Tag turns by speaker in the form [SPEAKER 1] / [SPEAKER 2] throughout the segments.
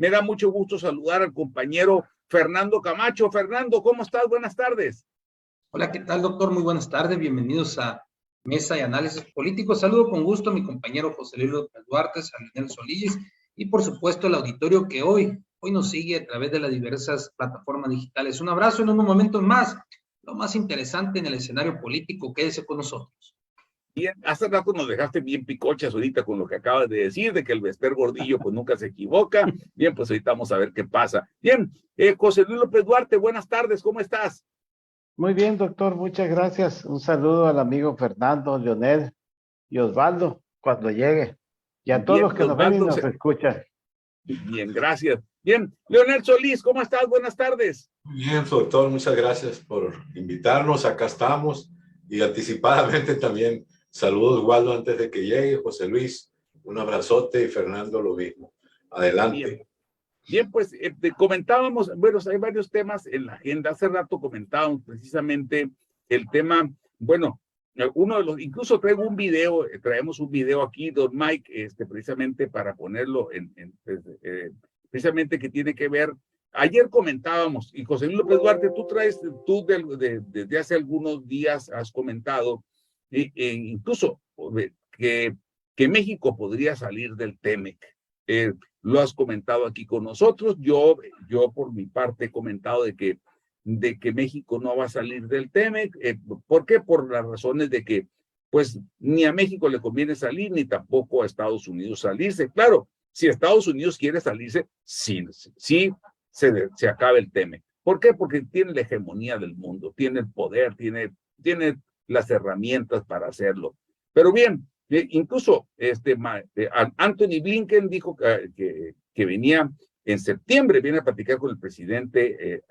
[SPEAKER 1] Me da mucho gusto saludar al compañero Fernando Camacho. Fernando, ¿cómo estás? Buenas tardes.
[SPEAKER 2] Hola, ¿qué tal, doctor? Muy buenas tardes. Bienvenidos a Mesa de Análisis Político. Saludo con gusto a mi compañero José Luis López Duarte, a Leonel Solís y, por supuesto, al auditorio que hoy nos sigue a través de las diversas plataformas digitales. Un abrazo en unos momentos más. Lo más interesante en el escenario político, quédese con nosotros.
[SPEAKER 1] Bien, hace rato nos dejaste bien picochas ahorita con lo que acabas de decir, de que el Bester Gordillo pues nunca se equivoca. Bien, pues ahorita vamos a ver qué pasa. Bien, José Luis López Duarte, buenas tardes, ¿cómo estás?
[SPEAKER 3] Muy bien, doctor, muchas gracias. Un saludo al amigo Fernando, Leonel y Osvaldo cuando llegue. Y a todos
[SPEAKER 1] Bien,
[SPEAKER 3] los que nos ven y
[SPEAKER 1] Osvaldo,
[SPEAKER 3] nos escuchan.
[SPEAKER 1] Bien, gracias. Bien, Leonel Solís, ¿cómo estás? Buenas tardes.
[SPEAKER 4] Bien, doctor, muchas gracias por invitarnos. Acá estamos. Y anticipadamente también saludos, Waldo, antes de que llegue. José Luis, un abrazote y Fernando lo mismo. Adelante.
[SPEAKER 1] Bien, pues comentábamos, bueno, hay varios temas en la agenda. Hace rato comentábamos precisamente el tema, bueno, uno de los, incluso traigo un video, traemos un video aquí, don Mike, precisamente para ponerlo precisamente que tiene que ver. Ayer comentábamos, y José Luis López Duarte, tú desde hace algunos días has comentado, incluso que México podría salir del TEMEC. Lo has comentado aquí con nosotros. Yo por mi parte he comentado de que México no va a salir del TEMEC. ¿Por qué? Por las razones de que pues ni a México le conviene salir, ni tampoco a Estados Unidos salirse. Claro, si Estados Unidos quiere salirse, sí se acaba el TEMEC. ¿Por qué? Porque tiene la hegemonía del mundo, tiene el poder, tiene las herramientas para hacerlo. Pero bien, incluso Anthony Blinken dijo que venía en septiembre, viene a platicar con el presidente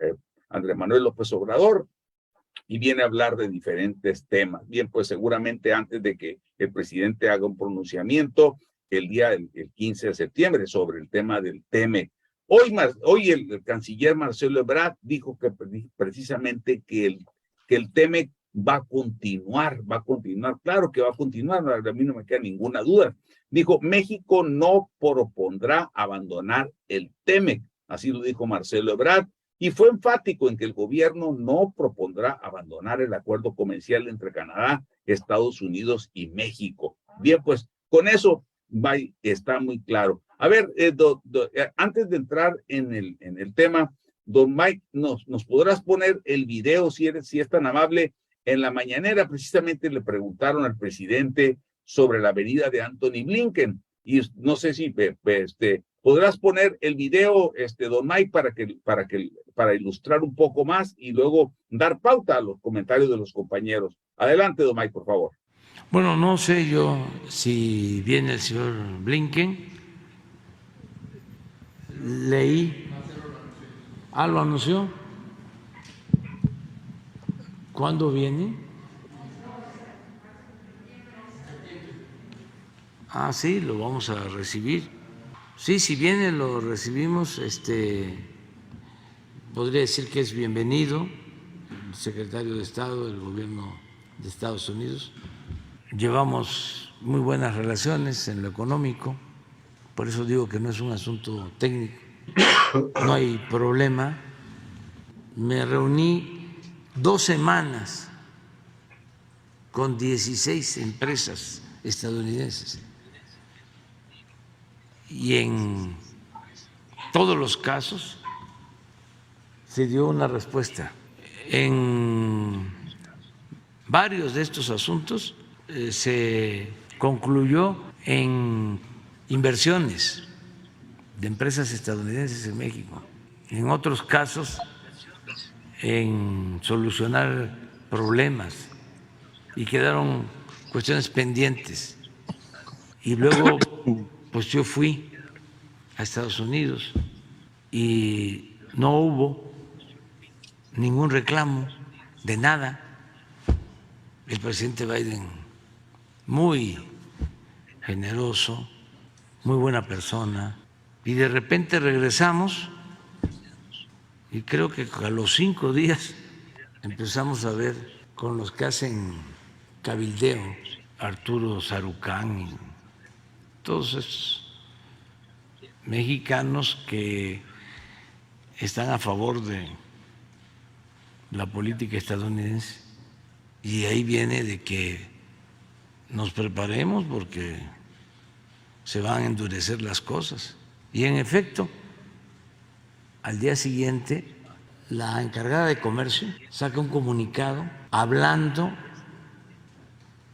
[SPEAKER 1] Andrés Manuel López Obrador y viene a hablar de diferentes temas. Bien, pues seguramente antes de que el presidente haga un pronunciamiento el 15 de septiembre sobre el tema del TEMEC. Hoy el canciller Marcelo Ebrard dijo que precisamente que el TEMEC va a continuar, claro que va a continuar, a mí no me queda ninguna duda. Dijo, México no propondrá abandonar el TEMEC, así lo dijo Marcelo Ebrard, y fue enfático en que el gobierno no propondrá abandonar el acuerdo comercial entre Canadá, Estados Unidos y México. Bien, pues con eso está muy claro. A ver, antes de entrar en el tema, don Mike, ¿nos podrás poner el video, si es tan amable? En la mañanera precisamente le preguntaron al presidente sobre la venida de Anthony Blinken y no sé si podrás poner el video, don Mike, para ilustrar un poco más y luego dar pauta a los comentarios de los compañeros. Adelante, don Mike, por favor.
[SPEAKER 5] Bueno, no sé yo si viene el señor Blinken. Leí. ¿Lo anunció? ¿Cuándo viene? Sí, lo vamos a recibir. Sí, si viene lo recibimos. Podría decir que es bienvenido el secretario de Estado del gobierno de Estados Unidos. Llevamos muy buenas relaciones en lo económico, por eso digo que no es un asunto técnico, no hay problema. Me reuní 2 semanas con 16 empresas estadounidenses y en todos los casos se dio una respuesta. En varios de estos asuntos se concluyó en inversiones de empresas estadounidenses en México. En otros casos, en solucionar problemas y quedaron cuestiones pendientes. Y luego, pues yo fui a Estados Unidos y no hubo ningún reclamo de nada. El presidente Biden, muy generoso, muy buena persona, y de repente regresamos y creo que a los 5 días empezamos a ver con los que hacen cabildeo, Arturo Sarucán y todos esos. mexicanos que están a favor de la política estadounidense, y ahí viene de que nos preparemos porque se van a endurecer las cosas. Y en efecto, al día siguiente, la encargada de comercio saca un comunicado hablando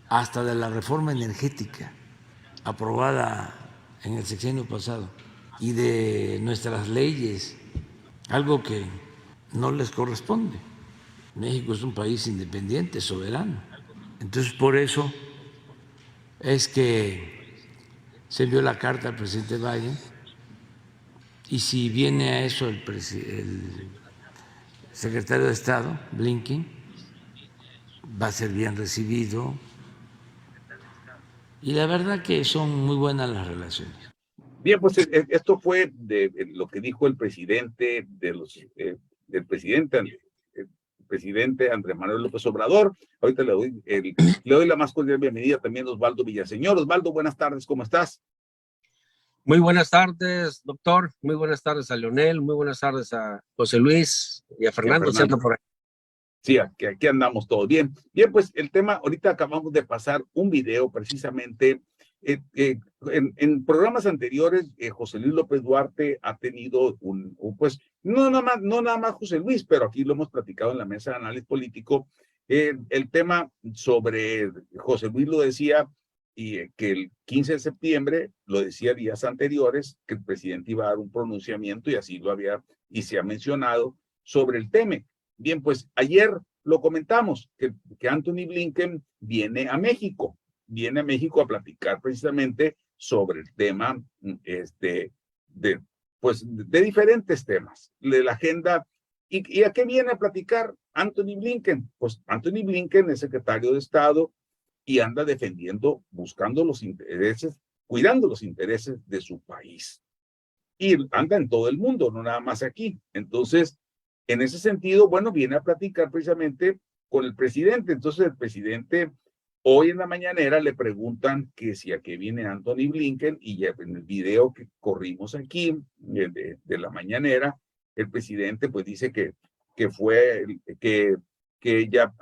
[SPEAKER 5] hasta de la reforma energética aprobada en el sexenio pasado y de nuestras leyes, algo que no les corresponde. México es un país independiente, soberano. Entonces, por eso es que se envió la carta al presidente Biden, y si viene a eso el secretario de Estado, Blinken, va a ser bien recibido, y la verdad que son muy buenas las relaciones.
[SPEAKER 1] Bien, pues esto fue de lo que dijo el presidente del presidente Andrés Manuel López Obrador. Ahorita le doy la más cordial bienvenida también a Osvaldo Villaseñor. Osvaldo, buenas tardes, ¿cómo estás?
[SPEAKER 6] Muy buenas tardes, doctor. Muy buenas tardes a Leonel. Muy buenas tardes a José Luis y a Fernando. Siempre por ahí.
[SPEAKER 1] Sí, aquí andamos todos bien. Bien, pues el tema, ahorita acabamos de pasar un video precisamente. En programas anteriores, José Luis López Duarte ha tenido pues, no nada más José Luis, pero aquí lo hemos platicado en la mesa de análisis político. El tema sobre José Luis lo decía, y que el 15 de septiembre, lo decía días anteriores, que el presidente iba a dar un pronunciamiento, y así lo había, y se ha mencionado sobre el tema. Bien, pues ayer lo comentamos, que Antony Blinken viene a México a platicar precisamente sobre el tema de diferentes temas, de la agenda. ¿Y a qué viene a platicar Antony Blinken? Pues Antony Blinken es secretario de Estado y anda defendiendo, buscando los intereses, cuidando los intereses de su país. Y anda en todo el mundo, no nada más aquí. Entonces, en ese sentido, bueno, viene a platicar precisamente con el presidente. Entonces, el presidente, hoy en la mañanera, le preguntan que si a qué viene Antony Blinken, y ya en el video que corrimos aquí de la mañanera, el presidente pues dice que ya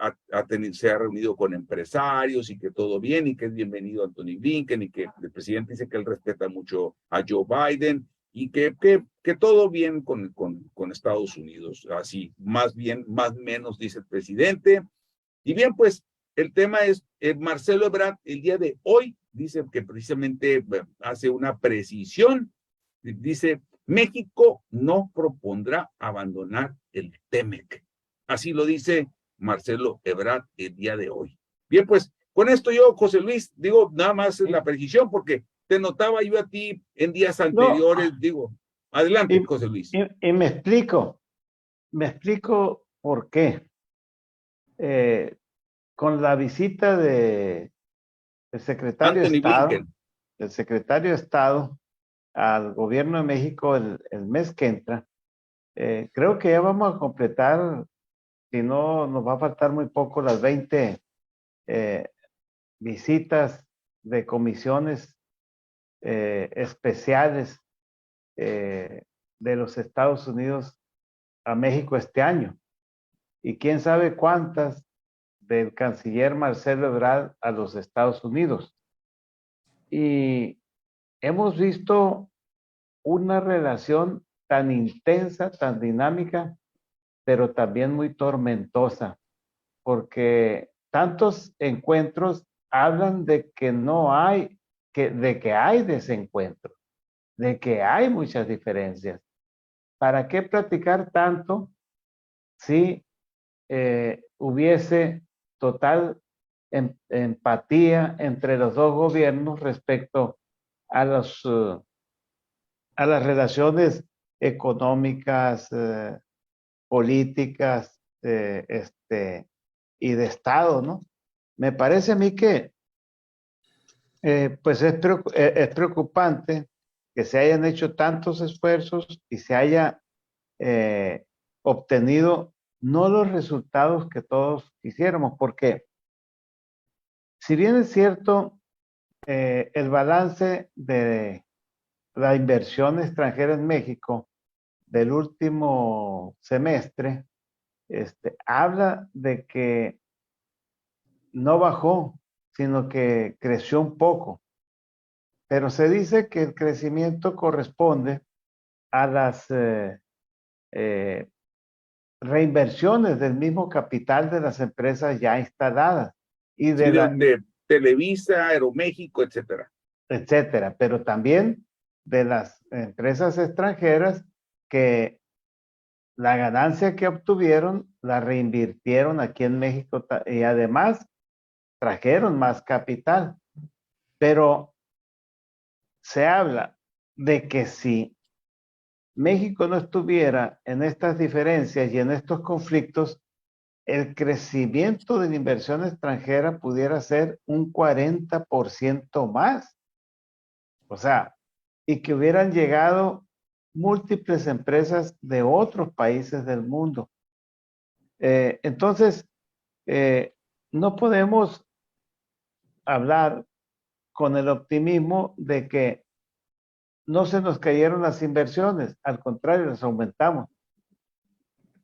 [SPEAKER 1] se ha reunido con empresarios y que todo bien, y que es bienvenido Antony Blinken, y que el presidente dice que él respeta mucho a Joe Biden, y que todo bien con Estados Unidos, así, más menos, dice el presidente. Y bien, pues, el tema es, Marcelo Ebrard, el día de hoy, dice que precisamente hace una precisión, dice, México no propondrá abandonar el TEMEC. Así lo dice Marcelo Ebrard el día de hoy. Bien, pues, con esto yo, José Luis, digo, nada más es la precisión, porque te notaba yo a ti en días anteriores, digo, adelante, José Luis.
[SPEAKER 3] Y me explico por qué. Con la visita del secretario de Estado, del secretario de Estado al gobierno de México el mes que entra, creo que ya vamos a completar, si no nos va a faltar muy poco, las 20 visitas de comisiones especiales de los Estados Unidos a México este año, y quién sabe cuántas del canciller Marcelo Ebrard a los Estados Unidos. Y hemos visto una relación tan intensa, tan dinámica, pero también muy tormentosa, porque tantos encuentros hablan de que no hay, de que hay desencuentros, de que hay muchas diferencias. ¿Para qué platicar tanto si hubiese total empatía entre los dos gobiernos respecto a las relaciones económicas, políticas y de Estado, ¿no? Me parece a mí que pues es preocupante que se hayan hecho tantos esfuerzos y se haya obtenido no los resultados que todos quisiéramos, porque si bien es cierto, el balance de la inversión extranjera en México del último semestre, habla de que no bajó, sino que creció un poco. Pero se dice que el crecimiento corresponde a las reinversiones del mismo capital de las empresas ya instaladas y
[SPEAKER 1] Sí, de Televisa, Aeroméxico, etcétera.
[SPEAKER 3] etcétera, pero también de las empresas extranjeras que la ganancia que obtuvieron la reinvirtieron aquí en México y además trajeron más capital. Pero se habla de que si México no estuviera en estas diferencias y en estos conflictos, el crecimiento de la inversión extranjera pudiera ser un 40% más. O sea, y que hubieran llegado múltiples empresas de otros países del mundo. Entonces, no podemos hablar con el optimismo de que no se nos cayeron las inversiones, al contrario, las aumentamos.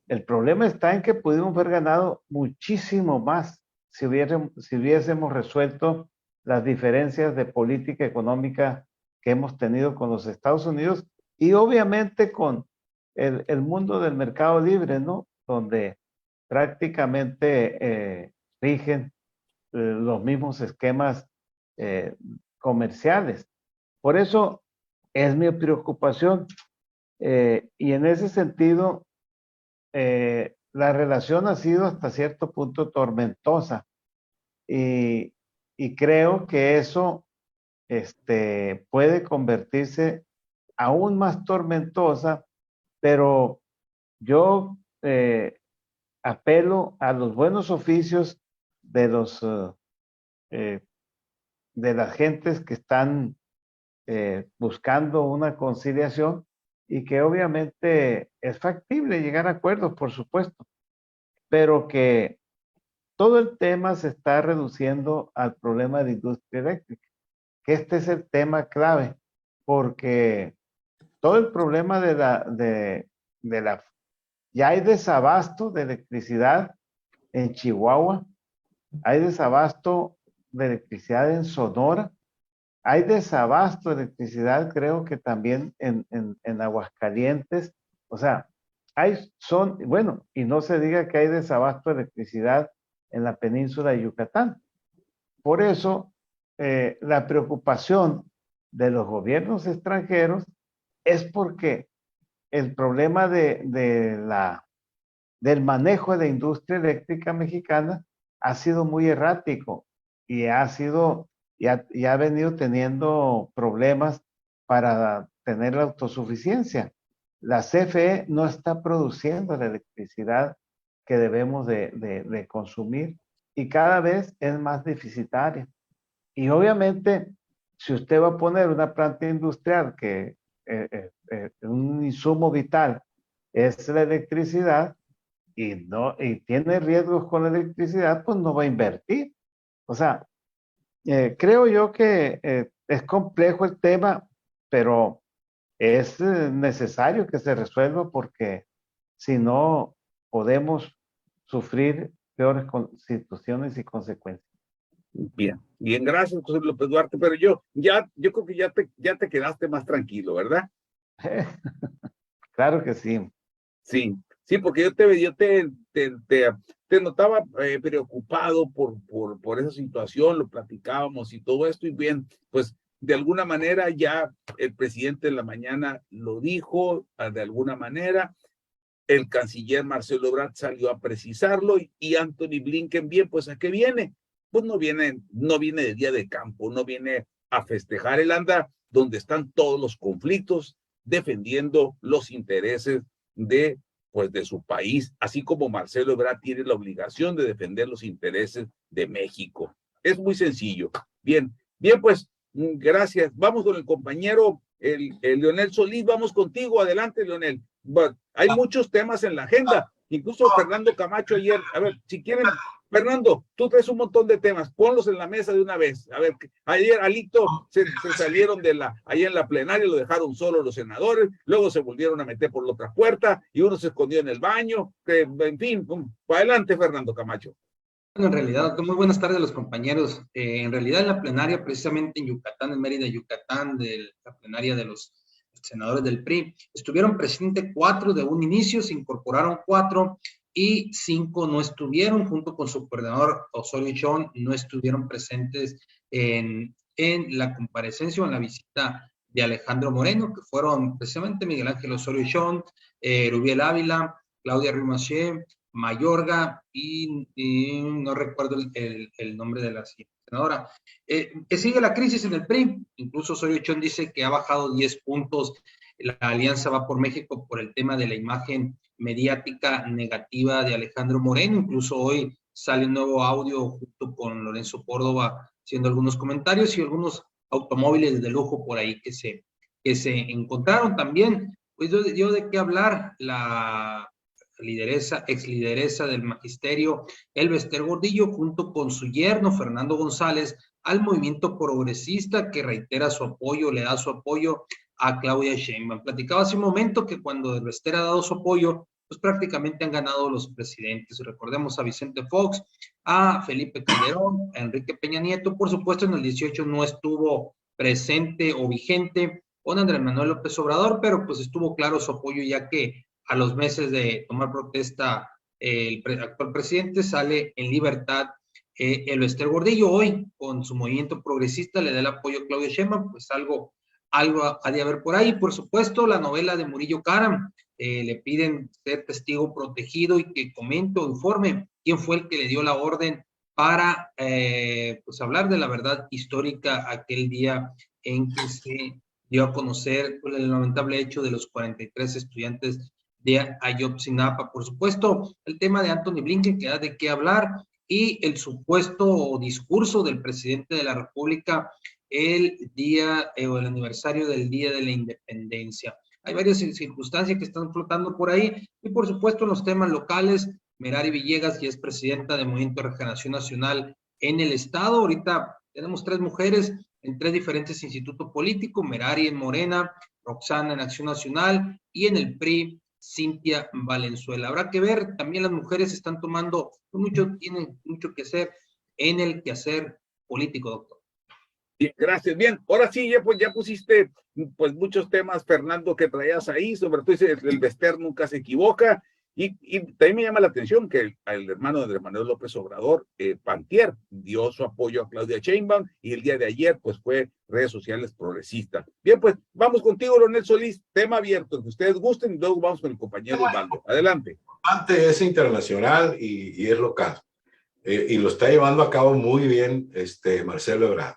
[SPEAKER 3] El problema está en que pudimos haber ganado muchísimo más si hubiésemos resuelto las diferencias de política económica que hemos tenido con los Estados Unidos y obviamente con el mundo del mercado libre, ¿no? Donde prácticamente rigen los mismos esquemas comerciales. Por eso es mi preocupación y en ese sentido la relación ha sido hasta cierto punto tormentosa y creo que eso puede convertirse aún más tormentosa, pero yo apelo a los buenos oficios de los de las gentes que están buscando una conciliación y que obviamente es factible llegar a acuerdos, por supuesto, pero que todo el tema se está reduciendo al problema de industria eléctrica, que este es el tema clave, porque todo el problema ya hay desabasto de electricidad en Chihuahua, hay desabasto de electricidad en Sonora, hay desabasto de electricidad, creo que también en Aguascalientes. O sea, bueno, y no se diga que hay desabasto de electricidad en la península de Yucatán. Por eso, la preocupación de los gobiernos extranjeros es porque el problema del manejo de la industria eléctrica mexicana ha sido muy errático y ha venido teniendo problemas para tener la autosuficiencia. La CFE no está produciendo la electricidad que debemos de consumir y cada vez es más deficitaria. Y obviamente, si usted va a poner una planta industrial que un insumo vital es la electricidad y tiene riesgos con la electricidad, pues no va a invertir. O sea, creo yo que es complejo el tema, pero es necesario que se resuelva porque si no podemos sufrir peores situaciones y consecuencias.
[SPEAKER 1] Bien, bien, gracias, José López Duarte, pero yo creo que ya te quedaste más tranquilo, ¿verdad?
[SPEAKER 3] Claro que sí.
[SPEAKER 1] Sí, sí, porque yo te notaba preocupado por esa situación, lo platicábamos y todo esto, y bien, pues de alguna manera ya el presidente en la mañana lo dijo, de alguna manera, el canciller Marcelo Ebrard salió a precisarlo y Anthony Blinken, bien, pues ¿a qué viene? Pues no viene de día de campo, no viene a festejar, él anda donde están todos los conflictos, defendiendo los intereses de su país, así como Marcelo Ebrard tiene la obligación de defender los intereses de México. Es muy sencillo. Bien, pues gracias. Vamos con el compañero, el Leonel Solís, vamos contigo. Adelante, Leonel. Hay muchos temas en la agenda. Incluso Fernando Camacho ayer, a ver, si quieren, Fernando, tú traes un montón de temas, ponlos en la mesa de una vez. A ver, ayer Alito se salieron allá en la plenaria, lo dejaron solo los senadores, luego se volvieron a meter por la otra puerta y uno se escondió en el baño, en fin, adelante Fernando Camacho.
[SPEAKER 2] Bueno, en realidad, muy buenas tardes a los compañeros. En realidad en la plenaria, precisamente en Yucatán, en Mérida, Yucatán, de la plenaria de los senadores del PRI, estuvieron presentes 4 de un inicio, se incorporaron 4 y 5 no estuvieron, junto con su coordinador Osorio Chong, no estuvieron presentes en la comparecencia o en la visita de Alejandro Moreno, que fueron precisamente Miguel Ángel Osorio Chong, Rubiel Ávila, Claudia Rimaché, Mayorga y no recuerdo el nombre de la senadora. Que sigue la crisis en el PRI, incluso Osorio Chong dice que ha bajado 10 puntos la Alianza Va por México por el tema de la imagen mediática negativa de Alejandro Moreno. Incluso hoy sale un nuevo audio junto con Lorenzo Córdoba haciendo algunos comentarios y algunos automóviles de lujo por ahí que se encontraron también. Pues dio de qué hablar la ex lideresa del magisterio, Elba Ester Gordillo, junto con su yerno, Fernando González, al movimiento progresista que reitera su apoyo, le da su apoyo a Claudia Sheinbaum. Platicaba hace un momento que cuando Elba Ester ha dado su apoyo, pues prácticamente han ganado los presidentes. Recordemos a Vicente Fox, a Felipe Calderón, a Enrique Peña Nieto. Por supuesto, en el 18 no estuvo presente o vigente con Andrés Manuel López Obrador, pero pues estuvo claro su apoyo, ya que a los meses de tomar protesta el actual presidente sale en libertad Elba Ester Gordillo. Hoy, con su movimiento progresista, le da el apoyo a Claudia Sheinbaum, pues algo ha de haber por ahí. Por supuesto, la novela de Murillo Karam, le piden ser testigo protegido y que comente o informe quién fue el que le dio la orden para pues hablar de la verdad histórica aquel día en que se dio a conocer el lamentable hecho de los 43 estudiantes de Ayotzinapa. Por supuesto, el tema de Anthony Blinken, que da de qué hablar, y el supuesto discurso del presidente de la República el día o el aniversario del Día de la Independencia. Hay varias circunstancias que están flotando por ahí, y por supuesto en los temas locales, Merari Villegas, que es presidenta del Movimiento de Regeneración Nacional en el Estado. Ahorita tenemos 3 mujeres en 3 diferentes institutos políticos, Merari en Morena, Roxana en Acción Nacional y en el PRI, Cintia Valenzuela. Habrá que ver, también las mujeres están tomando tienen mucho que hacer en el quehacer político, doctor.
[SPEAKER 1] Bien, gracias. Bien, ahora sí, ya pusiste pues muchos temas, Fernando, que traías ahí, sobre todo dice el Bester nunca se equivoca, y también me llama la atención que el hermano de Andrés Manuel López Obrador, Pantier, dio su apoyo a Claudia Sheinbaum, y el día de ayer pues fue redes sociales progresistas. Bien, pues vamos contigo, Leonel Solís, tema abierto, que ustedes gusten, y luego vamos con el compañero Osvaldo. Adelante.
[SPEAKER 4] Es internacional y es local, y lo está llevando a cabo muy bien Marcelo Ebrard.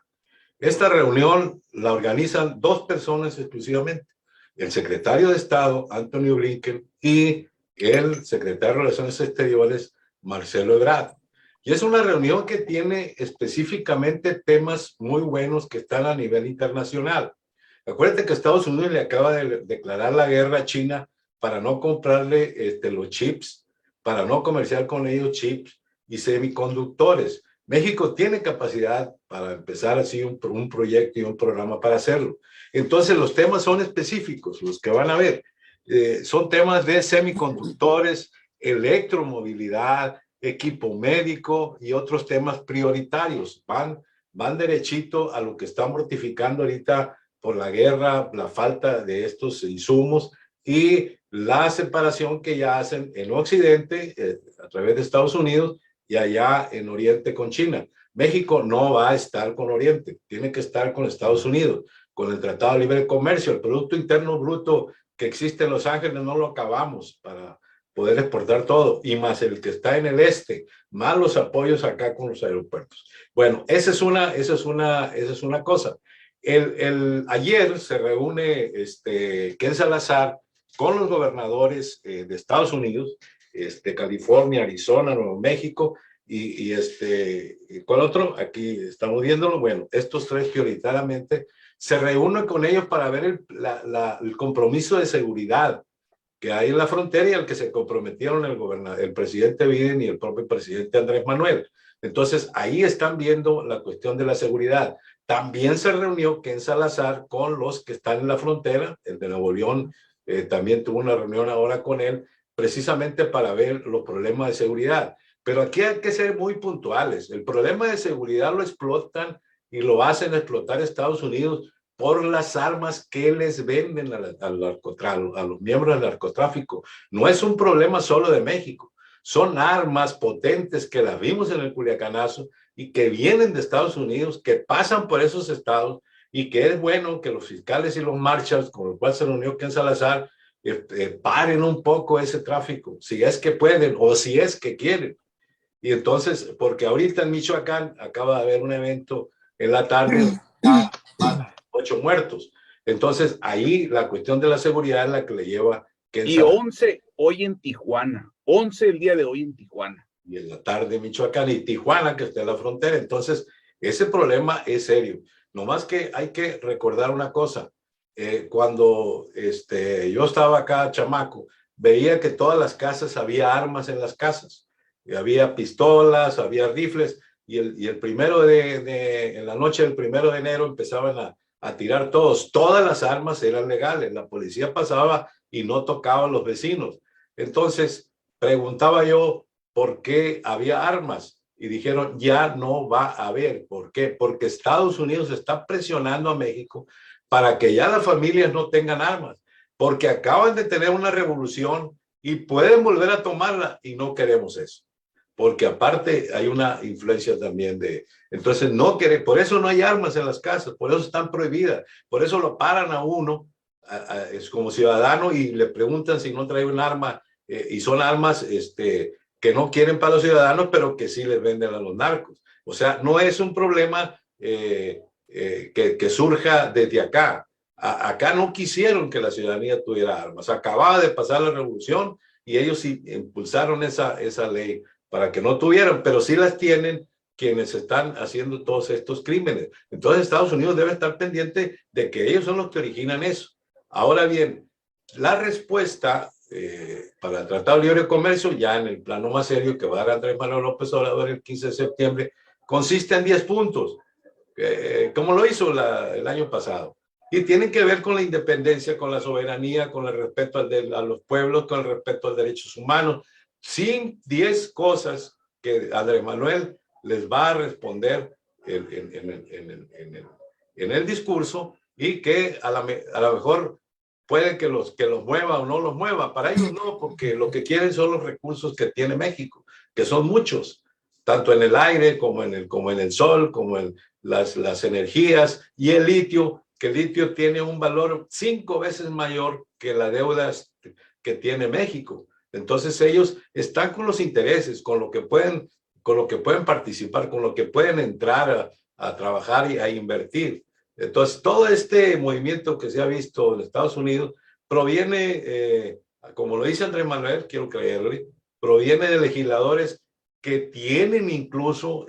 [SPEAKER 4] Esta reunión la organizan 2 personas exclusivamente, el secretario de Estado, Anthony Blinken, y el secretario de Relaciones Exteriores, Marcelo Ebrard. Y es una reunión que tiene específicamente temas muy buenos que están a nivel internacional. Acuérdate que Estados Unidos le acaba de declarar la guerra a China para no comprarle los chips, para no comerciar con ellos chips y semiconductores. México tiene capacidad para empezar así un proyecto y un programa para hacerlo. Entonces los temas son específicos, los que van a ver. Son temas de semiconductores, electromovilidad, equipo médico y otros temas prioritarios. Van derechito a lo que están mortificando ahorita por la guerra, la falta de estos insumos y la separación que ya hacen en Occidente a través de Estados Unidos y allá en Oriente con China. México no va a estar con Oriente, tiene que estar con Estados Unidos, con el Tratado de Libre Comercio. El Producto Interno Bruto que existe en Los Ángeles no lo acabamos para poder exportar todo, y más el que está en el este, más los apoyos acá con los aeropuertos. Bueno, esa es una cosa. Ayer se reúne Ken Salazar con los gobernadores de Estados Unidos, California, Arizona, Nuevo México, y ¿cuál otro? Aquí estamos viéndolo. Bueno, estos 3 prioritariamente se reúnen con ellos para ver el compromiso de seguridad que hay en la frontera y al que se comprometieron el presidente Biden y el propio presidente Andrés Manuel. Entonces, ahí están viendo la cuestión de la seguridad. También se reunió Ken Salazar con los que están en la frontera, el de Nuevo León también tuvo una reunión ahora con él, precisamente para ver los problemas de seguridad. Pero aquí hay que ser muy puntuales. El problema de seguridad lo explotan y lo hacen explotar Estados Unidos por las armas que les venden a los miembros del narcotráfico. No es un problema solo de México. Son armas potentes que las vimos en el Culiacanazo y que vienen de Estados Unidos, que pasan por esos estados y que es bueno que los fiscales y los marshals, con los cuales se reunió Ken Salazar, paren un poco ese tráfico, si es que pueden o si es que quieren. Y entonces, porque ahorita en Michoacán acaba de haber un evento en la tarde, 8 muertos. Entonces, ahí la cuestión de la seguridad es la que le lleva Ken
[SPEAKER 1] Y
[SPEAKER 4] Salazar.
[SPEAKER 1] 11 hoy en Tijuana, 11 el día de hoy en Tijuana.
[SPEAKER 4] Y en la tarde Michoacán y Tijuana, que está en la frontera. Entonces, ese problema es serio. No más que hay que recordar una cosa. Cuando yo estaba acá, chamaco, veía que todas las casas había armas en las casas. Y había pistolas, había rifles. Y el primero en la noche del 1 de enero empezaban a tirar todos. Todas las armas eran legales. La policía pasaba y no tocaba a los vecinos. Entonces, preguntaba yo, ¿por qué había armas? Y dijeron, ya no va a haber. ¿Por qué? Porque Estados Unidos está presionando a México para que ya las familias no tengan armas, porque acaban de tener una revolución y pueden volver a tomarla y no queremos eso. Porque aparte hay una influencia también entonces no queremos, por eso no hay armas en las casas, por eso están prohibidas, por eso lo paran a uno, es como ciudadano y le preguntan si no trae un arma, y son armas, que no quieren para los ciudadanos, pero que sí les venden a los narcos. O sea, no es un problema que surja desde acá. Acá no quisieron que la ciudadanía tuviera armas. Acababa de pasar la revolución y ellos sí impulsaron esa ley para que no tuvieran, pero sí las tienen quienes están haciendo todos estos crímenes. Entonces Estados Unidos debe estar pendiente de que ellos son los que originan eso. Ahora bien, la respuesta para el Tratado de Libre Comercio, ya en el plano más serio que va a dar Andrés Manuel López Obrador el 15 de septiembre, consiste en 10 puntos, como lo hizo el año pasado. Y tienen que ver con la independencia, con la soberanía, con el respeto a los pueblos, con el respeto a los derechos humanos, sin 10 cosas que Andrés Manuel les va a responder en el discurso y que a lo mejor puede que los mueva o no los mueva. Para ellos no, porque lo que quieren son los recursos que tiene México, que son muchos, tanto en el aire como en el sol, como en las energías y el litio, que el litio tiene un valor 5 veces mayor que la deuda que tiene México. Entonces ellos están con los intereses, con lo que pueden participar, con lo que pueden entrar a trabajar y a invertir. Entonces, todo este movimiento que se ha visto en Estados Unidos proviene, como lo dice Andrés Manuel, quiero creerle, proviene de legisladores que tienen incluso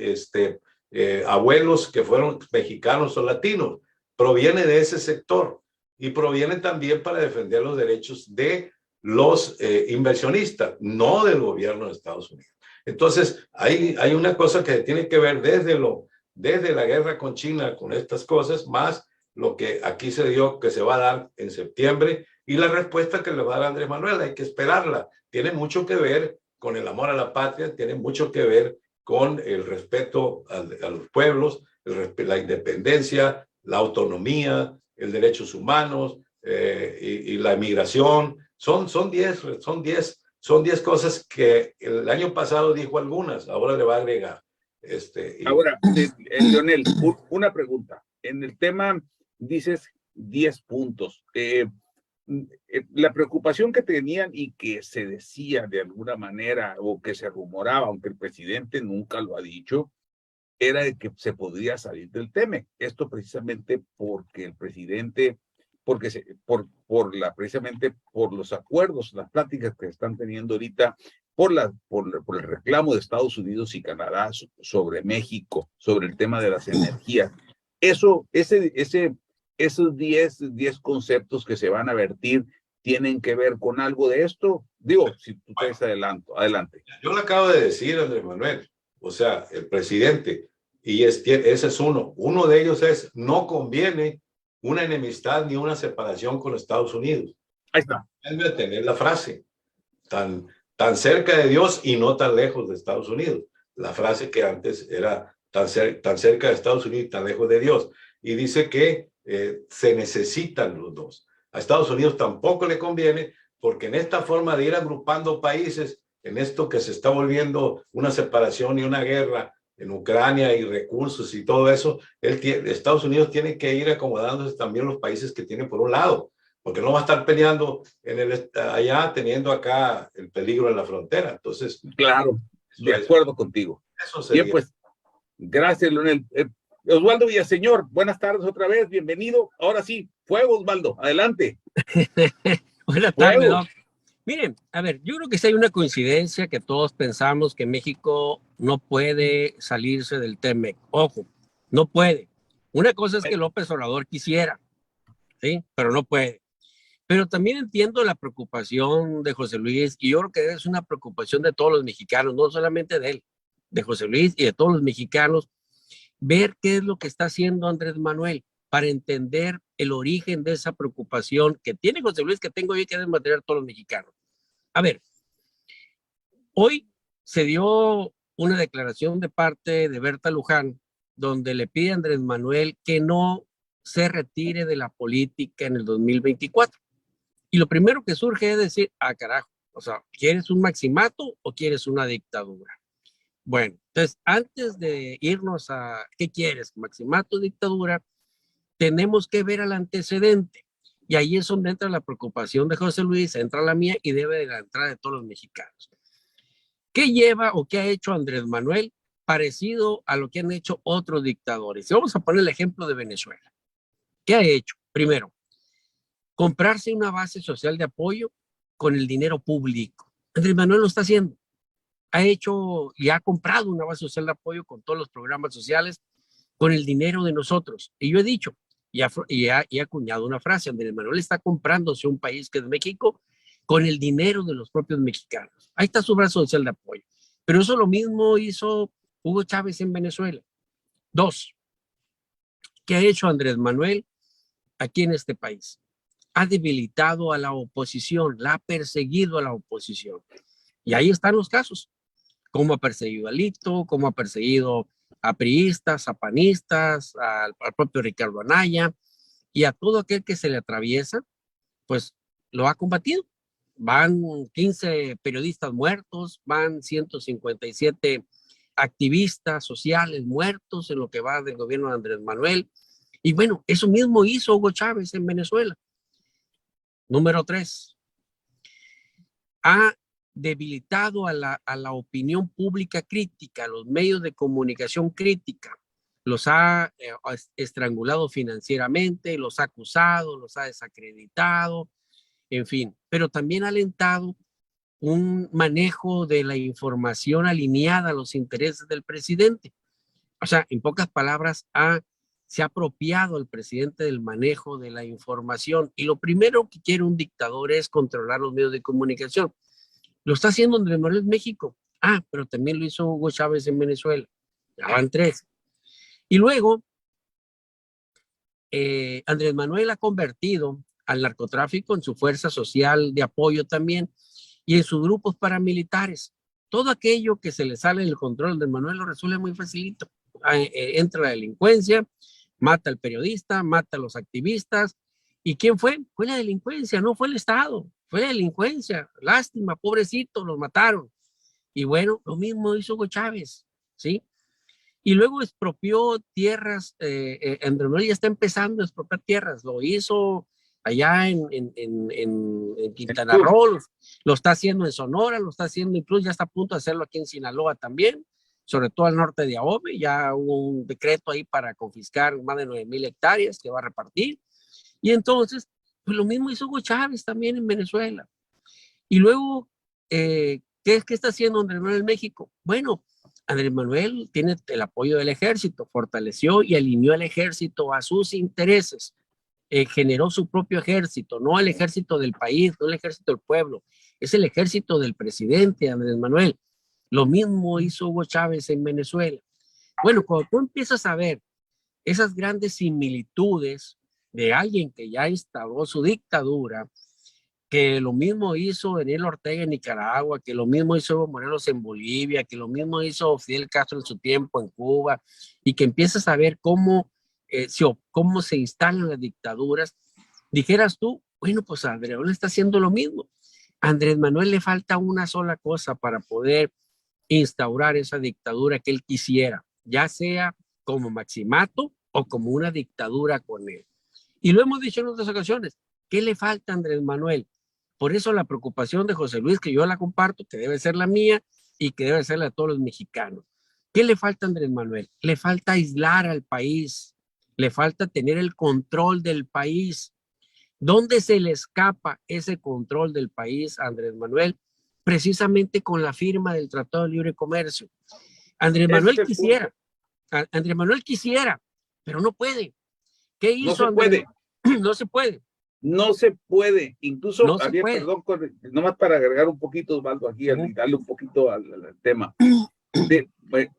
[SPEAKER 4] abuelos que fueron mexicanos o latinos. Proviene de ese sector y proviene también para defender los derechos de los inversionistas, no del gobierno de Estados Unidos. Entonces, hay una cosa que tiene que ver desde la guerra con China, con estas cosas, más lo que aquí se dio, que se va a dar en septiembre, y la respuesta que le va a dar Andrés Manuel, hay que esperarla. Tiene mucho que ver con el amor a la patria, tiene mucho que ver con el respeto a los pueblos, la independencia, la autonomía, el derechos humanos y la migración. Son 10 cosas que el año pasado dijo algunas, ahora le va a agregar.
[SPEAKER 1] Ahora, Leonel, una pregunta. En el tema dices 10 puntos. La preocupación que tenían y que se decía de alguna manera o que se rumoraba, aunque el presidente nunca lo ha dicho, era de que se podría salir del TEMEC. Esto precisamente porque el presidente, precisamente por los acuerdos, las pláticas que están teniendo ahorita, por el reclamo de Estados Unidos y Canadá sobre México, sobre el tema de las energías. Esos 10 conceptos que se van a vertir tienen que ver con algo de esto? Digo, si tú traes adelante.
[SPEAKER 4] Yo lo acabo de decir, Andrés Manuel. O sea, el presidente, y ese es uno. Uno de ellos es, no conviene una enemistad ni una separación con Estados Unidos.
[SPEAKER 1] Ahí está.
[SPEAKER 4] Debe tener la frase, tan cerca de Dios y no tan lejos de Estados Unidos. La frase que antes era tan cerca de Estados Unidos y tan lejos de Dios. Y dice que se necesitan los dos. A Estados Unidos tampoco le conviene, porque en esta forma de ir agrupando países, en esto que se está volviendo una separación y una guerra en Ucrania y recursos y todo eso, Estados Unidos tiene que ir acomodándose también los países que tiene por un lado, porque no va a estar peleando allá teniendo acá el peligro en la frontera. Entonces,
[SPEAKER 1] claro, de acuerdo contigo.
[SPEAKER 4] Eso sería.
[SPEAKER 1] Bien, pues, gracias, Leonel. Osvaldo Villaseñor, buenas tardes otra vez, bienvenido. Ahora sí, fuego, Osvaldo, adelante.
[SPEAKER 6] Buenas tardes, Doc. Miren, a ver, yo creo que sí hay una coincidencia que todos pensamos que México no puede salirse del TEMEC. Ojo, no puede. Una cosa es que López Obrador quisiera, ¿sí? Pero no puede. Pero también entiendo la preocupación de José Luis, y yo creo que es una preocupación de todos los mexicanos, no solamente de él, de José Luis y de todos los mexicanos, ver qué es lo que está haciendo Andrés Manuel para entender el origen de esa preocupación que tiene José Luis, que tengo yo, que deben mantener todos los mexicanos. A ver, hoy se dio una declaración de parte de Berta Luján, donde le pide a Andrés Manuel que no se retire de la política en el 2024. Y lo primero que surge es decir, carajo, o sea, ¿quieres un maximato o quieres una dictadura? Bueno, entonces, antes de irnos a ¿qué quieres? ¿Maximato o dictadura? Tenemos que ver al antecedente. Y ahí es donde entra la preocupación de José Luis, entra la mía y debe de la entrada de todos los mexicanos. ¿Qué lleva o qué ha hecho Andrés Manuel parecido a lo que han hecho otros dictadores? Y vamos a poner el ejemplo de Venezuela. ¿Qué ha hecho? Primero, comprarse una base social de apoyo con el dinero público. Andrés Manuel lo está haciendo. Ha hecho y ha comprado una base social de apoyo con todos los programas sociales con el dinero de nosotros. Y yo he dicho, y ha acuñado una frase, Andrés Manuel está comprándose un país que es México con el dinero de los propios mexicanos. Ahí está su brazo social de apoyo. Pero eso lo mismo hizo Hugo Chávez en Venezuela. 2, ¿qué ha hecho Andrés Manuel aquí en este país? Ha debilitado a la oposición, la ha perseguido a la oposición. Y ahí están los casos. Cómo ha perseguido a Lito, cómo ha perseguido a priistas, a panistas, al propio Ricardo Anaya, y a todo aquel que se le atraviesa, pues lo ha combatido. Van 15 periodistas muertos, van 157 activistas sociales muertos en lo que va del gobierno de Andrés Manuel. Y bueno, eso mismo hizo Hugo Chávez en Venezuela. Número 3, ha debilitado a la opinión pública crítica, a los medios de comunicación crítica, los ha estrangulado financieramente, los ha acusado, los ha desacreditado, en fin, pero también ha alentado un manejo de la información alineada a los intereses del presidente. O sea, en pocas palabras, se ha apropiado el presidente del manejo de la información, y lo primero que quiere un dictador es controlar los medios de comunicación. Lo está haciendo Andrés Manuel en México. Pero también lo hizo Hugo Chávez en Venezuela. Ya van 3. Y luego, Andrés Manuel ha convertido al narcotráfico en su fuerza social de apoyo también, y en sus grupos paramilitares. Todo aquello que se le sale del control de Manuel lo resuelve muy facilito. Entra la delincuencia, mata al periodista, mata a los activistas. ¿Y quién fue? Fue la delincuencia, no fue el Estado. Fue la delincuencia. Lástima, pobrecitos, los mataron. Y bueno, lo mismo hizo Hugo Chávez, ¿sí? Y luego expropió tierras. Andrés Manuel ya está empezando a expropiar tierras. Lo hizo allá en Quintana Roo, lo está haciendo en Sonora, lo está haciendo incluso, ya está a punto de hacerlo aquí en Sinaloa también, sobre todo al norte de Ahome. Ya hubo un decreto ahí para confiscar más de 9,000 hectáreas que va a repartir. Y entonces, pues lo mismo hizo Hugo Chávez también en Venezuela. Y luego, ¿qué está haciendo Andrés Manuel en México? Bueno, Andrés Manuel tiene el apoyo del ejército, fortaleció y alineó al ejército a sus intereses. generó su propio ejército, no el ejército del país, no el ejército del pueblo, es el ejército del presidente Andrés Manuel. Lo mismo hizo Hugo Chávez en Venezuela. Bueno, cuando tú empiezas a ver esas grandes similitudes de alguien que ya instauró su dictadura, que lo mismo hizo Daniel Ortega en Nicaragua, que lo mismo hizo Evo Morales en Bolivia, que lo mismo hizo Fidel Castro en su tiempo en Cuba, y que empiezas a ver cómo se instalan las dictaduras, dijeras tú, bueno, pues Andrés Manuel está haciendo lo mismo. A Andrés Manuel le falta una sola cosa para poder instaurar esa dictadura que él quisiera, ya sea como maximato o como una dictadura con él. Y lo hemos dicho en otras ocasiones, ¿qué le falta a Andrés Manuel? Por eso la preocupación de José Luis, que yo la comparto, que debe ser la mía y que debe ser la de todos los mexicanos. ¿Qué le falta a Andrés Manuel? Le falta aislar al país, le falta tener el control del país. ¿Dónde se le escapa ese control del país a Andrés Manuel? Precisamente con la firma del Tratado de Libre Comercio. Andrés Manuel quisiera, pero no puede. ¿Qué hizo Andrés? No se puede.
[SPEAKER 1] No se puede. Incluso,
[SPEAKER 6] No se puede.
[SPEAKER 1] perdón, nomás para agregar un poquito, Osvaldo, aquí, y darle un poquito al tema.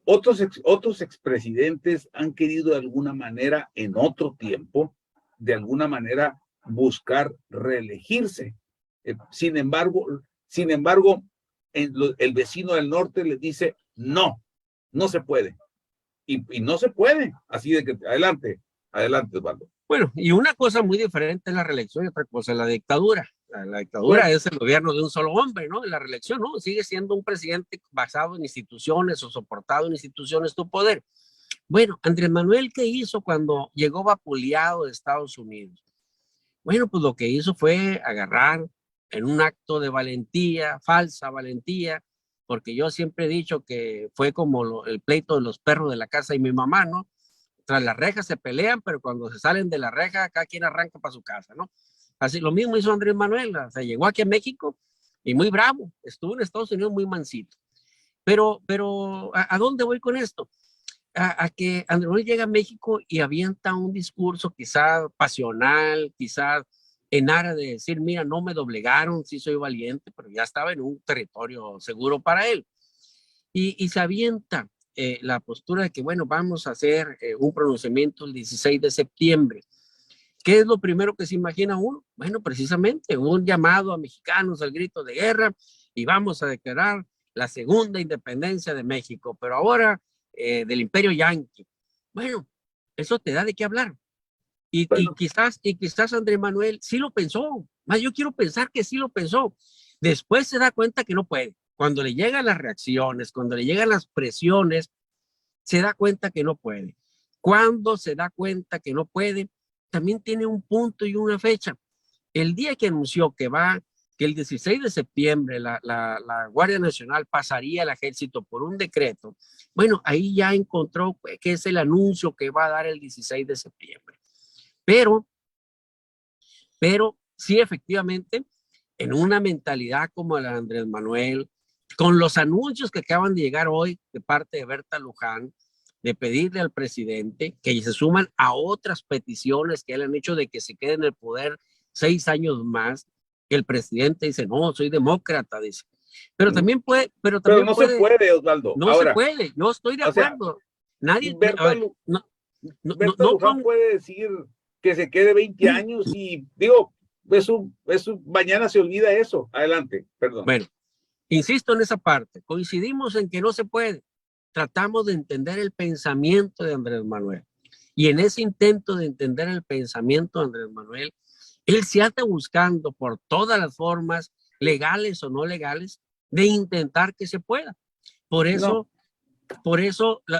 [SPEAKER 1] Otros expresidentes han querido de alguna manera, en otro tiempo, de alguna manera buscar reelegirse. Sin embargo, el vecino del norte les dice, no se puede. Y no se puede. Así de que, adelante, Osvaldo.
[SPEAKER 6] Bueno, y una cosa muy diferente es la reelección y otra cosa es la dictadura. La dictadura es el gobierno de un solo hombre, ¿no? La reelección, ¿no? Sigue siendo un presidente basado en instituciones o soportado en instituciones tu poder. Bueno, Andrés Manuel, ¿qué hizo cuando llegó vapuleado de Estados Unidos? Bueno, pues lo que hizo fue agarrar en un acto de valentía, falsa valentía, porque yo siempre he dicho que fue como el pleito de los perros de la casa de mi mamá, ¿no? Tras las rejas se pelean, pero cuando se salen de la reja, cada quien arranca para su casa, ¿no? Así, lo mismo hizo Andrés Manuel, o sea, llegó aquí a México y muy bravo, estuvo en Estados Unidos muy mansito. Pero ¿a dónde voy con esto? A que Andrés Manuel llega a México y avienta un discurso quizá pasional, quizá en aras de decir, mira, no me doblegaron, sí soy valiente, pero ya estaba en un territorio seguro para él. Y se avienta la postura de que, bueno, vamos a hacer un pronunciamiento el 16 de septiembre. ¿Qué es lo primero que se imagina uno? Bueno, precisamente un llamado a mexicanos al grito de guerra y vamos a declarar la segunda independencia de México, pero ahora del imperio yanqui. Bueno, eso te da de qué hablar. Y quizás Andrés Manuel sí lo pensó, más yo quiero pensar que sí lo pensó. Después se da cuenta que no puede. Cuando le llegan las reacciones, cuando le llegan las presiones, se da cuenta que no puede. Cuando se da cuenta que no puede, también tiene un punto y una fecha. El día que anunció que el 16 de septiembre la Guardia Nacional pasaría al ejército por un decreto, bueno, ahí ya encontró que es el anuncio que va a dar el 16 de septiembre. Pero sí, efectivamente, en una mentalidad como la de Andrés Manuel, con los anuncios que acaban de llegar hoy de parte de Berta Luján, de pedirle al presidente que se suman a otras peticiones que le han hecho de que se quede en el poder 6 años más, que el presidente dice, no, soy demócrata, dice. Pero también puede, pero
[SPEAKER 1] no se puede, Osvaldo.
[SPEAKER 6] No se puede, yo estoy de acuerdo. Nadie,
[SPEAKER 1] Berta Luján puede decir que se quede 20 años y digo, mañana se olvida eso. Adelante, perdón.
[SPEAKER 6] Bueno, insisto en esa parte, coincidimos en que no se puede. Tratamos de entender el pensamiento de Andrés Manuel. Y en ese intento de entender el pensamiento de Andrés Manuel, él se anda buscando por todas las formas, legales o no legales, de intentar que se pueda. Por eso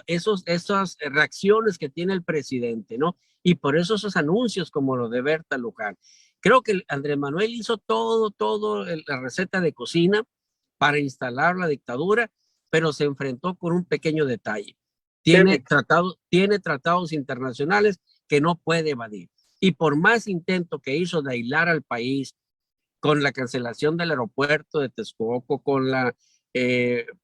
[SPEAKER 6] esas reacciones que tiene el presidente, ¿no? Y por eso esos anuncios como los de Berta Luján. Creo que Andrés Manuel hizo todo la receta de cocina para instalar la dictadura, pero se enfrentó con un pequeño detalle. Tiene tratados internacionales que no puede evadir. Y por más intento que hizo de aislar al país con la cancelación del aeropuerto de Texcoco, con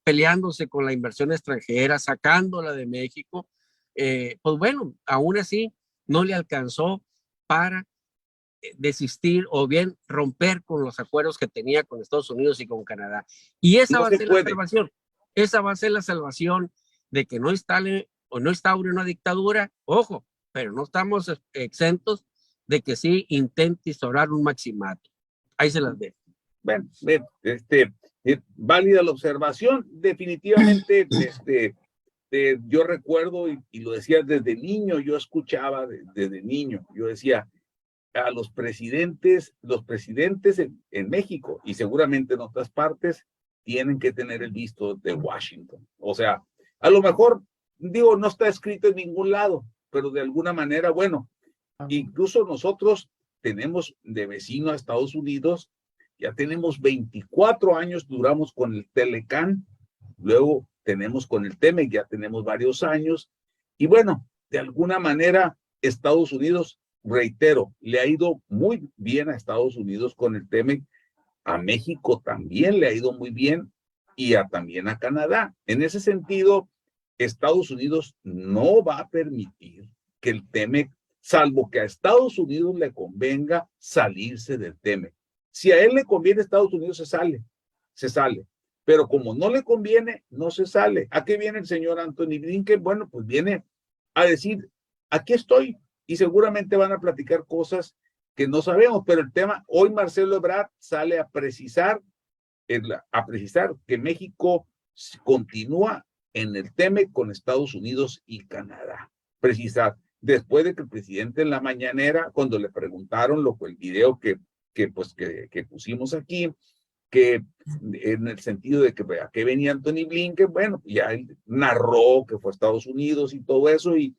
[SPEAKER 6] peleándose con la inversión extranjera, sacándola de México, pues bueno, aún así no le alcanzó para desistir o bien romper con los acuerdos que tenía con Estados Unidos y con Canadá. Y esa
[SPEAKER 1] No
[SPEAKER 6] va a
[SPEAKER 1] se
[SPEAKER 6] ser
[SPEAKER 1] puede.
[SPEAKER 6] la salvación. Esa va a ser la salvación de que no instale o no instaure una dictadura. Ojo, pero no estamos exentos de que sí intente instaurar un maximato. Ahí se las dejo.
[SPEAKER 1] Bueno, válida la observación. Definitivamente, yo recuerdo, y lo decía desde niño, yo escuchaba desde niño, yo decía, a los presidentes en México y seguramente en otras partes tienen que tener el visto de Washington. O sea, a lo mejor, digo, no está escrito en ningún lado, pero de alguna manera, bueno, incluso nosotros tenemos de vecino a Estados Unidos, ya tenemos 24 años, duramos con el Telecán, luego tenemos con el TEMEC, ya tenemos varios años, y bueno, de alguna manera Estados Unidos, reitero, le ha ido muy bien a Estados Unidos con el TEMEC, a México también le ha ido muy bien, y también a Canadá. En ese sentido, Estados Unidos no va a permitir que el TEMEC, salvo que a Estados Unidos le convenga salirse del TEMEC. Si a él le conviene Estados Unidos, se sale. Pero como no le conviene, no se sale. ¿A qué viene el señor Anthony Blinken? Bueno, pues viene a decir, aquí estoy, y seguramente van a platicar cosas que no sabemos, pero el tema, hoy Marcelo Ebrard sale a precisar que México continúa en el TEMEC con Estados Unidos y Canadá. Precisar, después de que el presidente en la mañanera, cuando le preguntaron el video que pusimos aquí, que en el sentido de que a qué venía Anthony Blinken, bueno, ya él narró que fue a Estados Unidos y todo eso, y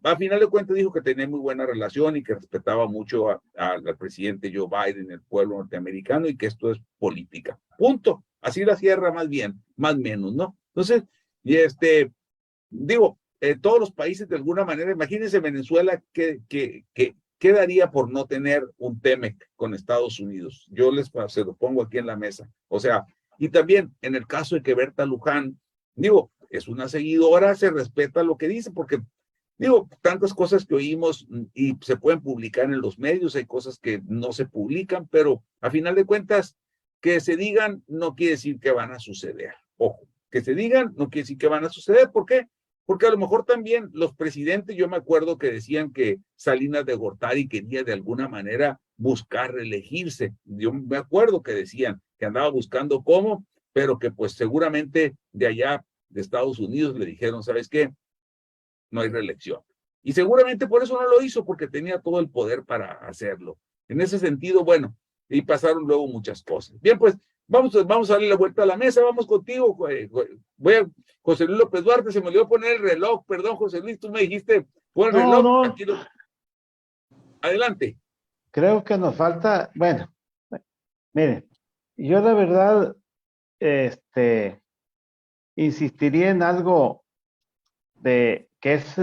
[SPEAKER 1] a final de cuentas dijo que tenía muy buena relación y que respetaba mucho al presidente Joe Biden, el pueblo norteamericano, y que esto es política. Punto. Así la cierra más bien, más menos, ¿no? Entonces, digo, todos los países de alguna manera, imagínense Venezuela, ¿qué daría por no tener un TEMEC con Estados Unidos? Yo se lo pongo aquí en la mesa. O sea, y también en el caso de que Berta Luján, digo, es una seguidora, se respeta lo que dice, porque digo, tantas cosas que oímos y se pueden publicar en los medios, hay cosas que no se publican, pero a final de cuentas, que se digan no quiere decir que van a suceder. Ojo, que se digan no quiere decir que van a suceder. ¿Por qué? Porque a lo mejor también los presidentes, yo me acuerdo que decían que Salinas de Gortari quería de alguna manera buscar reelegirse. Yo me acuerdo que decían que andaba buscando cómo, pero que pues seguramente de allá de Estados Unidos le dijeron, ¿sabes qué? No hay reelección. Y seguramente por eso no lo hizo, porque tenía todo el poder para hacerlo. En ese sentido, bueno, y pasaron luego muchas cosas. Bien, pues vamos a darle la vuelta a la mesa, vamos contigo. José Luis López Duarte, se me olvidó poner el reloj, perdón, José Luis, tú me dijiste, pon el reloj.
[SPEAKER 3] No.
[SPEAKER 1] Aquí Adelante.
[SPEAKER 3] Creo que nos falta, bueno, miren, yo la verdad, insistiría en algo que es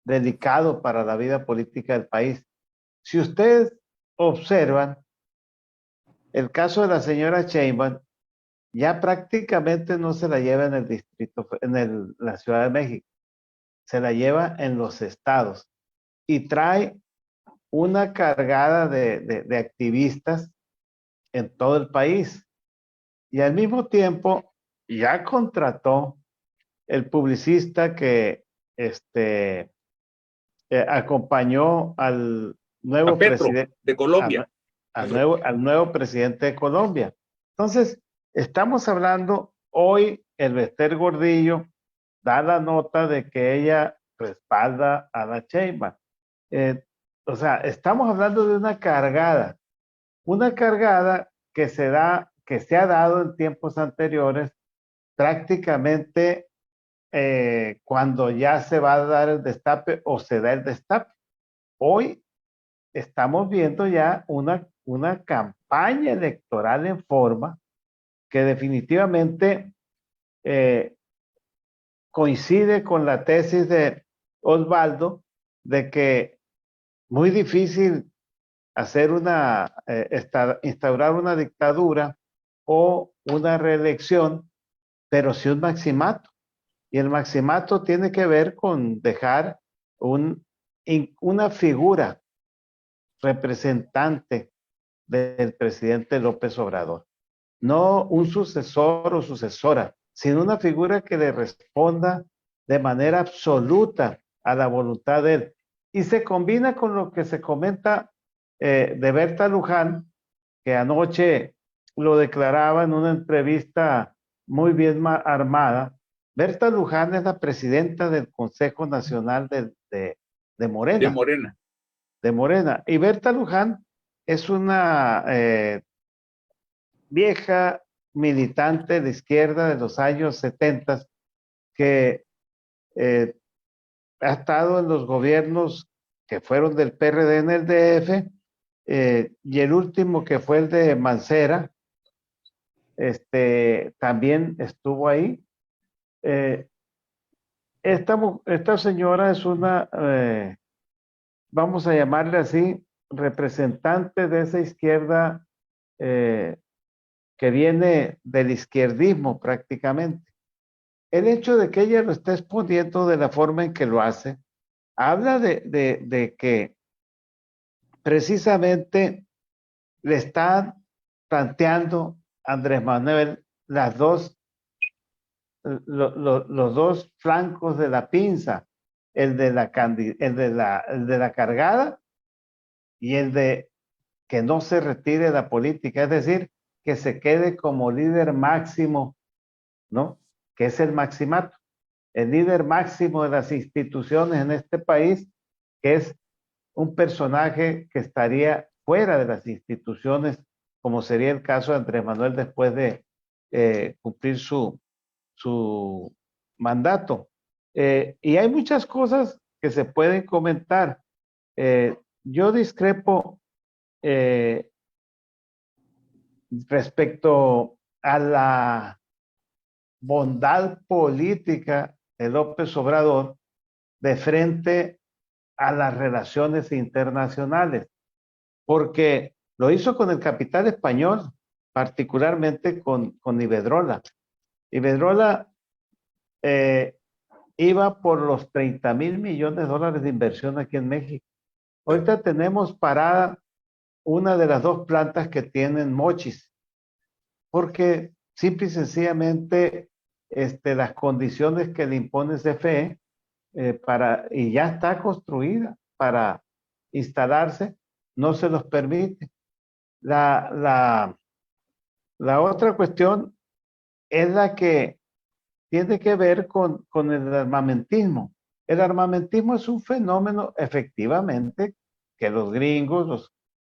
[SPEAKER 3] delicado para la vida política del país. Si ustedes observan el caso de la señora Sheinbaum, ya prácticamente no se la lleva en el distrito, la Ciudad de México, se la lleva en los estados y trae una cargada de activistas en todo el país. Y al mismo tiempo ya contrató el publicista que acompañó al nuevo presidente
[SPEAKER 1] de Colombia.
[SPEAKER 3] al nuevo presidente de Colombia. Entonces, estamos hablando hoy, el Bester Gordillo da la nota de que ella respalda a la Sheinbaum. O sea, estamos hablando de una cargada que se ha dado en tiempos anteriores, prácticamente cuando ya se va a dar el destape o se da el destape. Hoy estamos viendo ya una campaña electoral en forma que definitivamente coincide con la tesis de Osvaldo de que muy difícil hacer instaurar una dictadura o una reelección, pero sí un maximato. Y el maximato tiene que ver con dejar una figura representante del presidente López Obrador. No un sucesor o sucesora, sino una figura que le responda de manera absoluta a la voluntad de él. Y se combina con lo que se comenta de Berta Luján, que anoche lo declaraba en una entrevista muy bien armada. Berta Luján es la presidenta del Consejo Nacional de Morena.
[SPEAKER 1] De Morena.
[SPEAKER 3] De Morena. Y Berta Luján es una vieja militante de izquierda de los años 70 que ha estado en los gobiernos que fueron del PRD en el DF, y el último que fue el de Mancera, también estuvo ahí. Esta señora es una, vamos a llamarle así, representante de esa izquierda que viene del izquierdismo prácticamente. El hecho de que ella lo esté exponiendo de la forma en que lo hace, habla de que precisamente le están planteando a Andrés Manuel los dos flancos de la pinza, el de la cargada y el de que no se retire de la política, es decir, que se quede como líder máximo, ¿no? Que es el maximato, el líder máximo de las instituciones en este país, que es un personaje que estaría fuera de las instituciones, como sería el caso de Andrés Manuel después de cumplir su mandato. Y hay muchas cosas que se pueden comentar. Yo discrepo respecto a la bondad política de López Obrador de frente a las relaciones internacionales, porque lo hizo con el capital español, particularmente con Iberdrola. Iberdrola iba por los 30,000 millones de dólares de inversión aquí en México. Ahorita tenemos parada una de las dos plantas que tienen Mochis, porque simple y sencillamente las condiciones que le impone CFE y ya está construida para instalarse, no se los permite. La otra cuestión es la que tiene que ver con el armamentismo. El armamentismo es un fenómeno, efectivamente, que los gringos,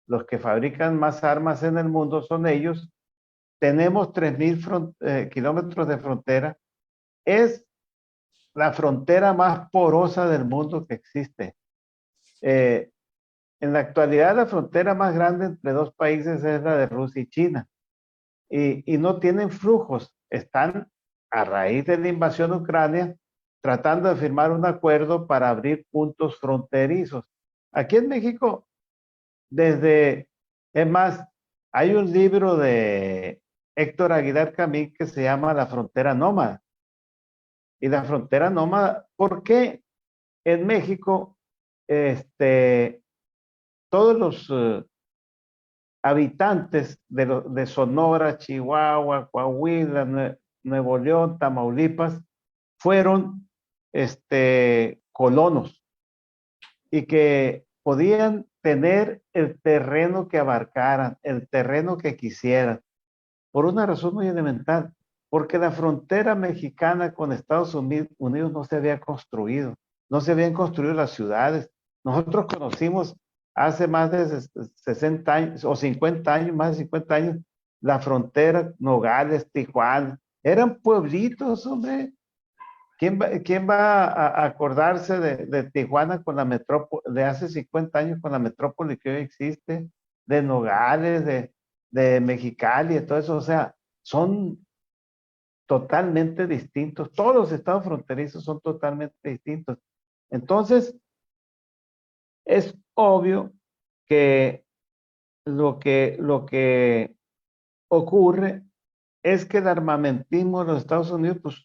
[SPEAKER 3] los que fabrican más armas en el mundo son ellos. Tenemos 3,000 kilómetros de frontera. Es la frontera más porosa del mundo que existe. En la actualidad, la frontera más grande entre dos países es la de Rusia y China. Y no tienen flujos. Están, a raíz de la invasión de Ucrania, tratando de firmar un acuerdo para abrir puntos fronterizos. Aquí en México, es más, hay un libro de Héctor Aguilar Camín que se llama La Frontera Nómada. Y la frontera nómada, ¿por qué en México todos los habitantes de Sonora, Chihuahua, Coahuila, Nuevo León, Tamaulipas, fueron colonos y que podían tener el terreno que abarcaran, el terreno que quisieran, por una razón muy elemental, porque la frontera mexicana con Estados Unidos no se había construido, no se habían construido las ciudades. Nosotros conocimos hace más de 60 años o 50 años, más de 50 años, la frontera, Nogales, Tijuana, eran pueblitos, hombre. ¿Quién va a acordarse de Tijuana con la metrópoli, de hace 50 años con la metrópoli que hoy existe, de Nogales, de Mexicali, de todo eso? O sea, son totalmente distintos. Todos los estados fronterizos son totalmente distintos. Entonces, es obvio que lo que ocurre es que el armamentismo de los Estados Unidos pues,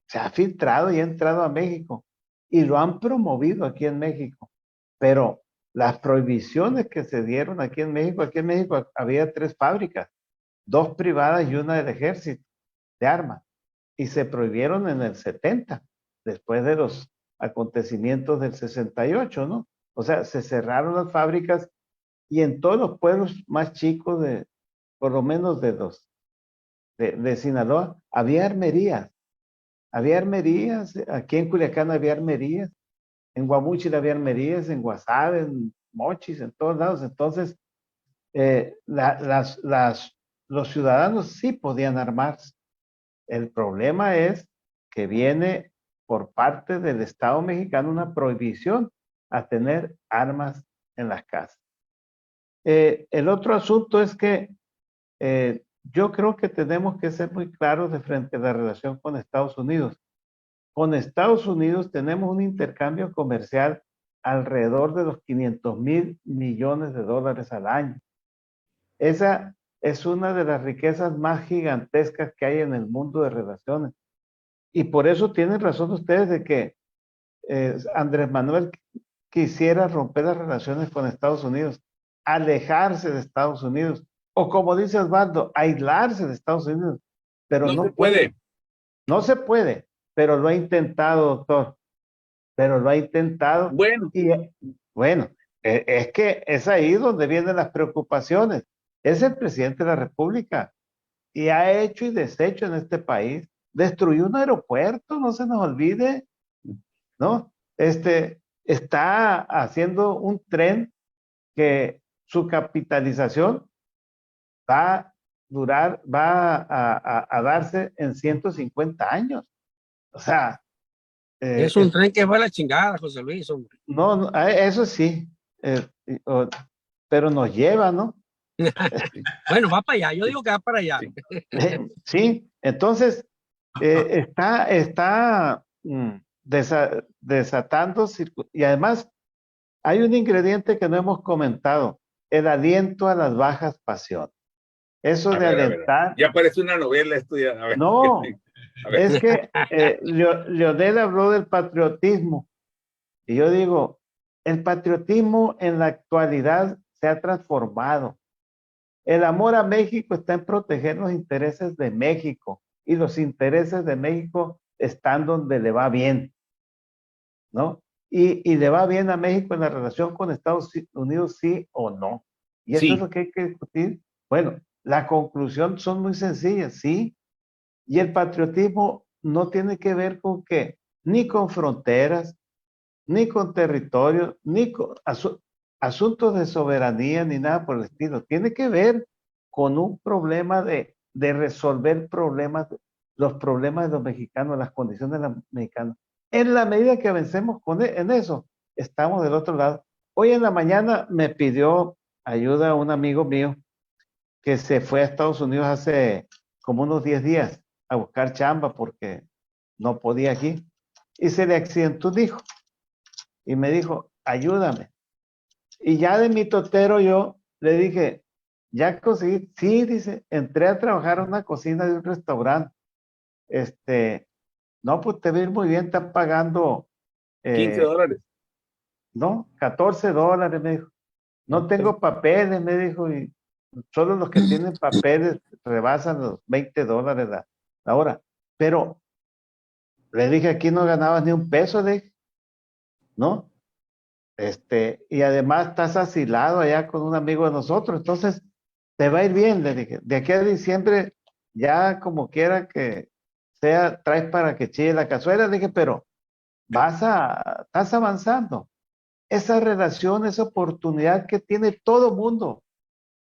[SPEAKER 3] se ha filtrado y ha entrado a México y lo han promovido aquí en México. Pero las prohibiciones que se dieron aquí en México había 3 fábricas, 2 privadas y una del ejército de armas, y se prohibieron en el 70, después de los acontecimientos del 68, ¿no? O sea, se cerraron las fábricas y en todos los pueblos más chicos por lo menos de Sinaloa, había armerías. Había armerías, aquí en Culiacán había armerías, en Guamúchil había armerías, en Guasave, en Mochis, en todos lados. Entonces, los ciudadanos sí podían armarse. El problema es que viene por parte del Estado mexicano una prohibición a tener armas en las casas. El otro asunto es que yo creo que tenemos que ser muy claros de frente a la relación con Estados Unidos. Con Estados Unidos tenemos un intercambio comercial alrededor de los 500,000 millones de dólares al año. Esa es una de las riquezas más gigantescas que hay en el mundo de relaciones. Y por eso tienen razón ustedes de que Andrés Manuel quisiera romper las relaciones con Estados Unidos, alejarse de Estados Unidos, o como dice Osvaldo, aislarse de Estados Unidos, pero
[SPEAKER 1] no se puede.
[SPEAKER 3] No se puede, pero lo ha intentado, doctor, pero lo ha intentado.
[SPEAKER 1] Bueno,
[SPEAKER 3] Y bueno, es que es ahí donde vienen las preocupaciones. Es el presidente de la República y ha hecho y deshecho en este país. Destruyó un aeropuerto, no se nos olvide, ¿no? Está haciendo un tren que su capitalización va a darse en 150 años. O sea,
[SPEAKER 6] es un tren que va a la chingada, José Luis, hombre.
[SPEAKER 3] no, eso sí, pero nos lleva, ¿no?
[SPEAKER 6] Bueno, va para allá, yo digo que va para allá.
[SPEAKER 3] Sí, entonces está desatando, y además hay un ingrediente que no hemos comentado, el aliento a las bajas pasiones. Eso de alentar.
[SPEAKER 1] Ya parece una novela esto ya. A ver,
[SPEAKER 3] no,
[SPEAKER 1] a ver.
[SPEAKER 3] es que Leonel habló del patriotismo y yo digo, el patriotismo en la actualidad se ha transformado. El amor a México está en proteger los intereses de México y los intereses de México están donde le va bien, ¿no? Y le va bien a México en la relación con Estados Unidos, sí o no. Y eso
[SPEAKER 1] Sí.
[SPEAKER 3] es lo que hay que discutir. Bueno, la conclusión son muy sencillas, sí. Y el patriotismo no tiene que ver con que ni con fronteras, ni con territorio, ni con asuntos de soberanía, ni nada por el estilo. Tiene que ver con un problema de resolver los problemas de los mexicanos, las condiciones de los mexicanos. En la medida que avancemos en eso, estamos del otro lado. Hoy en la mañana me pidió ayuda un amigo mío que se fue a Estados Unidos hace como unos 10 días a buscar chamba porque no podía aquí. Y se le accidentó un hijo. Y me dijo, ayúdame. Y ya de mi totero yo le dije, ya conseguí, sí, dice, entré a trabajar en una cocina de un restaurante. No, pues te va a ir muy bien, están pagando.
[SPEAKER 1] $15.
[SPEAKER 3] No, $14, me dijo. No tengo papeles, me dijo, y solo los que tienen papeles rebasan los $20 la hora. Pero le dije, aquí no ganabas ni un peso, le dije, ¿no? Y además estás asilado allá con un amigo de nosotros, entonces te va a ir bien, le dije. De aquí a diciembre, ya como quiera que sea, traes para que chille la cazuela, le dije, pero estás avanzando. Esa relación, esa oportunidad que tiene todo mundo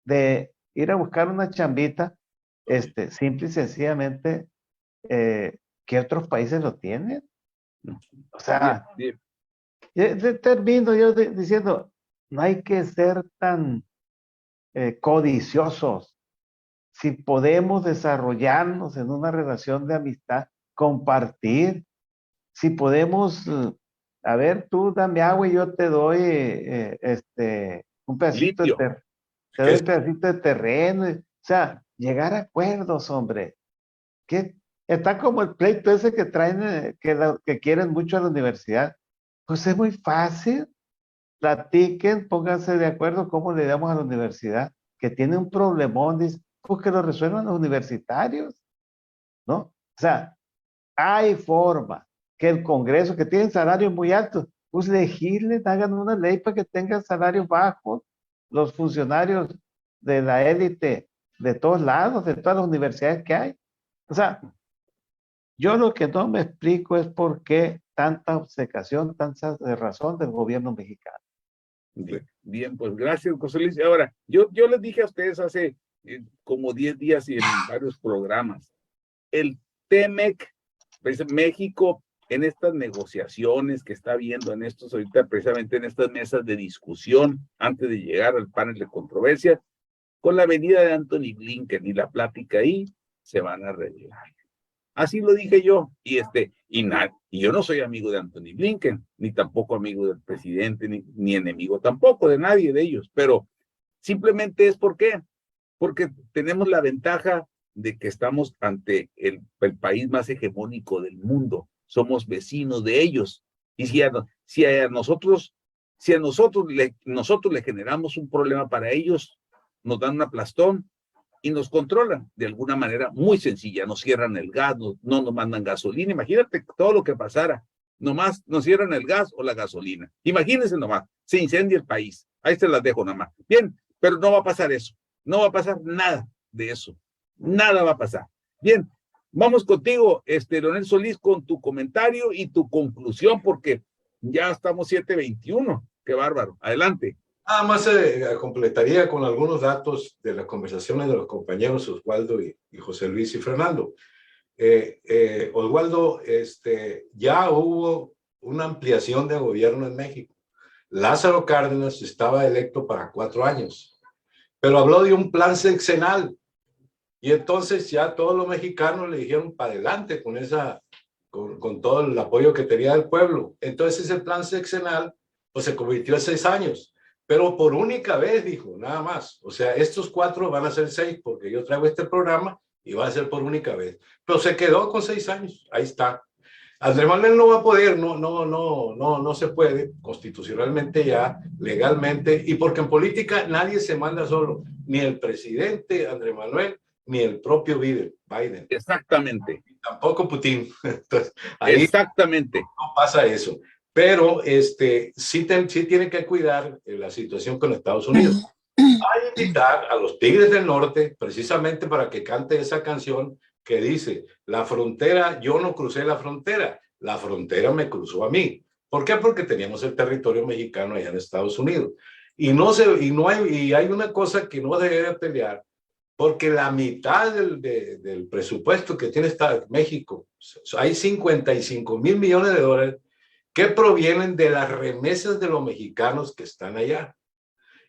[SPEAKER 3] de ir a buscar una chambita, simple y sencillamente, ¿qué otros países lo tienen? O sea,
[SPEAKER 1] Bien.
[SPEAKER 3] termino yo diciendo, no hay que ser tan codiciosos. Si podemos desarrollarnos en una relación de amistad, compartir, si podemos, a ver, tú dame agua y yo te doy un pedacito
[SPEAKER 1] Litio.
[SPEAKER 3] te doy un pedacito de terreno, o sea, llegar a acuerdos, hombre. Que está como el pleito ese que traen, que quieren mucho a la universidad. Pues es muy fácil. platiquen, pónganse de acuerdo cómo le damos a la universidad, que tiene un problemón, dice, pues que lo resuelvan los universitarios, ¿no? O sea, hay forma que el Congreso, que tiene salarios muy altos, pues legislen, hagan una ley para que tengan salarios bajos los funcionarios de la élite de todos lados, de todas las universidades que hay. O sea, yo lo que no me explico es por qué tanta obcecación, tanta razón del gobierno mexicano.
[SPEAKER 1] Bien, pues gracias, José Luis. Ahora, yo les dije a ustedes hace como 10 días y en varios programas, el TEMEC, pues, México, en estas negociaciones que está habiendo en estos ahorita, precisamente en estas mesas de discusión, antes de llegar al panel de controversia, con la venida de Anthony Blinken y la plática ahí, se van a arreglar. Así lo dije yo, y yo no soy amigo de Anthony Blinken, ni tampoco amigo del presidente, ni enemigo tampoco de nadie de ellos, pero simplemente es porque tenemos la ventaja de que estamos ante el país más hegemónico del mundo, somos vecinos de ellos, y si a nosotros le generamos un problema para ellos, nos dan un aplastón, y nos controlan de alguna manera muy sencilla, nos cierran el gas, no nos mandan gasolina, imagínate todo lo que pasara, nomás nos cierran el gas o la gasolina, imagínense nomás, se incendia el país, ahí se las dejo nomás, bien, pero no va a pasar eso, no va a pasar nada de eso, nada va a pasar. Bien, vamos contigo, Leonel Solís, con tu comentario y tu conclusión, porque ya estamos 7:21, qué bárbaro, adelante.
[SPEAKER 4] Nada más completaría con algunos datos de las conversaciones de los compañeros Oswaldo y José Luis y Fernando. Oswaldo, ya hubo una ampliación de gobierno en México. Lázaro Cárdenas estaba electo para 4 años, pero habló de un plan sexenal. Y entonces ya todos los mexicanos le dijeron para adelante con todo el apoyo que tenía del pueblo. Entonces ese plan sexenal pues, se convirtió en 6 años. Pero por única vez, dijo, nada más. O sea, estos 4 van a ser 6 porque yo traigo este programa y va a ser por única vez. Pero se quedó con 6 años. Ahí está. Andrés Manuel no va a poder, no se puede constitucionalmente ya, legalmente, y porque en política nadie se manda solo, ni el presidente Andrés Manuel, ni el propio Biden.
[SPEAKER 1] Exactamente.
[SPEAKER 4] Tampoco Putin. Entonces, ahí
[SPEAKER 1] exactamente.
[SPEAKER 4] No pasa eso. Pero sí tiene que cuidar la situación con Estados Unidos. Hay que invitar a los Tigres del Norte precisamente para que cante esa canción que dice, la frontera, yo no crucé la frontera me cruzó a mí. ¿Por qué? Porque teníamos el territorio mexicano allá en Estados Unidos. Y hay una cosa que no debe pelear, porque la mitad del presupuesto que tiene México, hay 55,000 millones de dólares que provienen de las remesas de los mexicanos que están allá.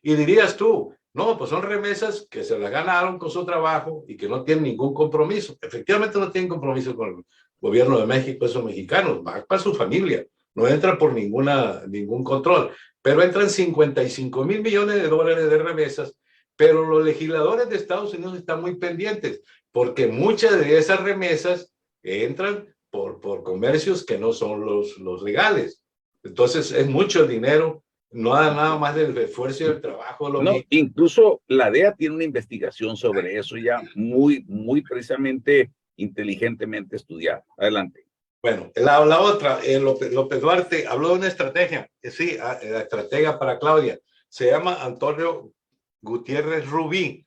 [SPEAKER 4] Y dirías tú, no, pues son remesas que se las ganaron con su trabajo y que no tienen ningún compromiso. Efectivamente no tienen compromiso con el gobierno de México, esos mexicanos, va para su familia, no entra por ningún control, pero entran 55,000 millones de dólares de remesas, pero los legisladores de Estados Unidos están muy pendientes, porque muchas de esas remesas entran por comercios que no son los legales. Entonces es mucho dinero, no da nada más del esfuerzo y del trabajo.
[SPEAKER 1] Incluso la DEA tiene una investigación sobre eso ya muy precisamente, inteligentemente estudiada. Adelante.
[SPEAKER 4] Bueno, la otra, López Duarte habló de una estrategia, sí, la estratega para Claudia, se llama Antonio Gutiérrez Rubí,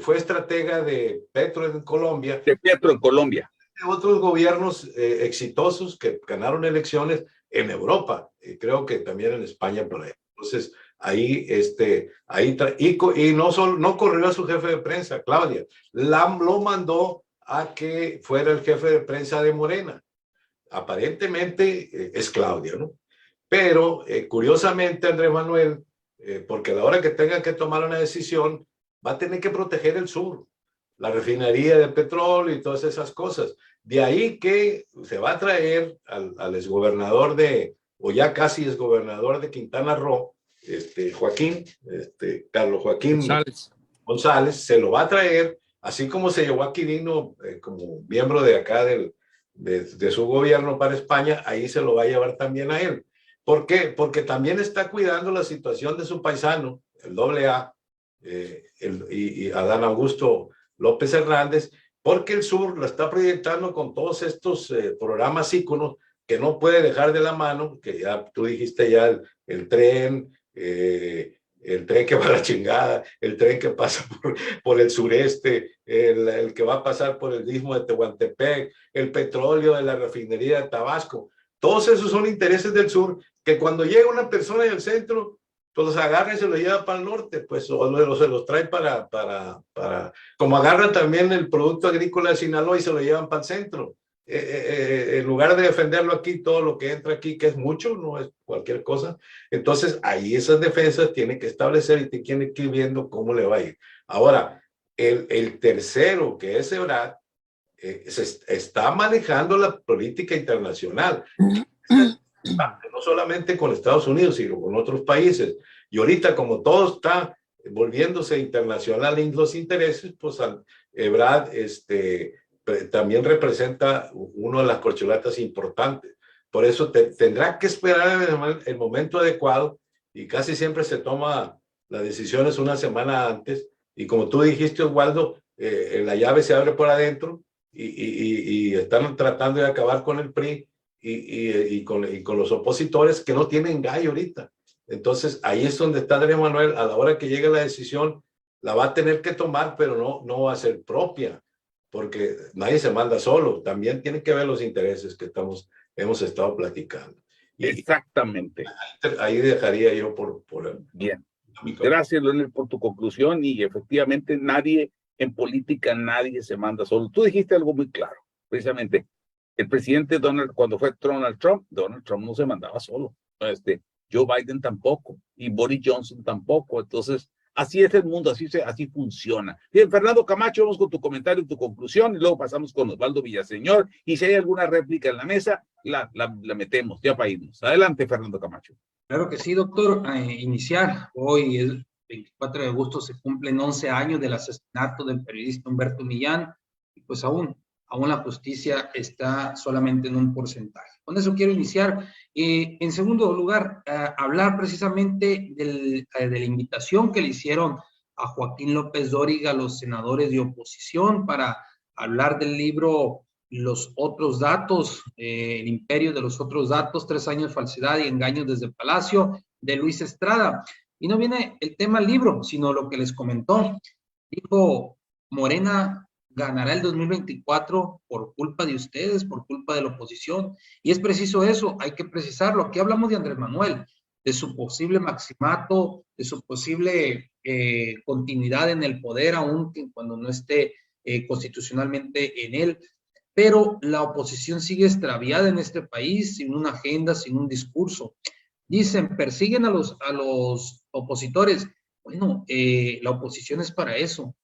[SPEAKER 4] fue estratega de Petro en Colombia.
[SPEAKER 1] De Petro en Colombia.
[SPEAKER 4] Otros gobiernos exitosos que ganaron elecciones en Europa, creo que también en España por ahí. Entonces, y no corrió a su jefe de prensa, Claudia, lo mandó a que fuera el jefe de prensa de Morena. Aparentemente es Claudia, ¿no? Pero curiosamente Andrés Manuel, porque a la hora que tenga que tomar una decisión, va a tener que proteger el sur, la refinería de petróleo y todas esas cosas. De ahí que se va a traer al exgobernador o ya casi exgobernador de Quintana Roo, Carlos Joaquín González, se lo va a traer, así como se llevó a Quirino como miembro de acá de su gobierno para España, ahí se lo va a llevar también a él. ¿Por qué? Porque también está cuidando la situación de su paisano, el AA, y Adán Augusto López Hernández, porque el sur lo está proyectando con todos estos programas íconos que no puede dejar de la mano, que ya tú dijiste ya el tren que va a la chingada, el tren que pasa por el sureste, el que va a pasar por el istmo de Tehuantepec, el petróleo de la refinería de Tabasco. Todos esos son intereses del sur que cuando llega una persona del centro, pues los agarra y se los lleva para el norte, pues, o se los trae como agarran también el producto agrícola de Sinaloa y se lo llevan para el centro. En lugar de defenderlo aquí, todo lo que entra aquí, que es mucho, no es cualquier cosa, entonces ahí esas defensas tienen que establecer y tienen que ir viendo cómo le va a ir. Ahora, el tercero, que es Ebrard, se está manejando la política internacional, no solamente con Estados Unidos, sino con otros países. Y ahorita, como todo está volviéndose internacional en los intereses, pues Ebrard también representa una de las corcholatas importantes. Por eso tendrá que esperar el momento adecuado, y casi siempre se toma las decisiones una semana antes. Y como tú dijiste, Oswaldo, la llave se abre por adentro y están tratando de acabar con el PRI y con los opositores que no tienen gallo ahorita. Entonces, ahí es donde está Andrés Manuel. A la hora que llegue la decisión, la va a tener que tomar, pero no va a ser propia, porque nadie se manda solo. También tiene que ver los intereses que hemos estado platicando.
[SPEAKER 1] Exactamente.
[SPEAKER 4] Ahí dejaría yo por
[SPEAKER 1] bien. Gracias, Leonel, por tu conclusión. Y efectivamente, en política, nadie se manda solo. Tú dijiste algo muy claro, precisamente. El presidente cuando fue Donald Trump no se mandaba solo. Joe Biden tampoco, y Boris Johnson tampoco. Entonces, así es el mundo, así funciona. Bien, Fernando Camacho, vamos con tu comentario y tu conclusión, y luego pasamos con Osvaldo Villaseñor, y si hay alguna réplica en la mesa, la metemos, ya para irnos. Adelante, Fernando Camacho.
[SPEAKER 2] Claro que sí, doctor. Iniciar, hoy el 24 de agosto se cumplen 11 años del asesinato del periodista Humberto Millán, y pues aún la justicia está solamente en un porcentaje. Con eso quiero iniciar. En segundo lugar, hablar precisamente de la invitación que le hicieron a Joaquín López Dóriga, los senadores de oposición, para hablar del libro Los Otros Datos, El Imperio de los Otros Datos, 3 años de falsedad y engaños desde el Palacio, de Luis Estrada. Y no viene el tema del libro, sino lo que les comentó. Dijo, Morena ganará el 2024 por culpa de ustedes, por culpa de la oposición. Y es preciso eso, hay que precisarlo. Aquí hablamos de Andrés Manuel, de su posible maximato, de su posible continuidad en el poder, aún cuando no esté constitucionalmente en él. Pero la oposición sigue extraviada en este país, sin una agenda, sin un discurso. Dicen, persiguen a los opositores. Bueno, la oposición es para eso,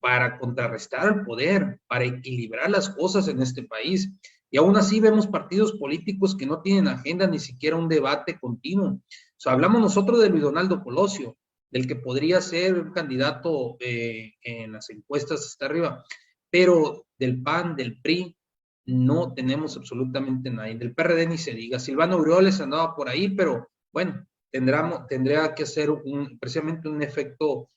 [SPEAKER 2] para contrarrestar el poder, para equilibrar las cosas en este país. Y aún así vemos partidos políticos que no tienen agenda, ni siquiera un debate continuo. O sea, hablamos nosotros de Luis Donaldo Colosio, del que podría ser un candidato en las encuestas hasta arriba, pero del PAN, del PRI, no tenemos absolutamente nadie. Del PRD ni se diga. Silvano Aureoles andaba por ahí, pero bueno, tendría que hacer precisamente un efecto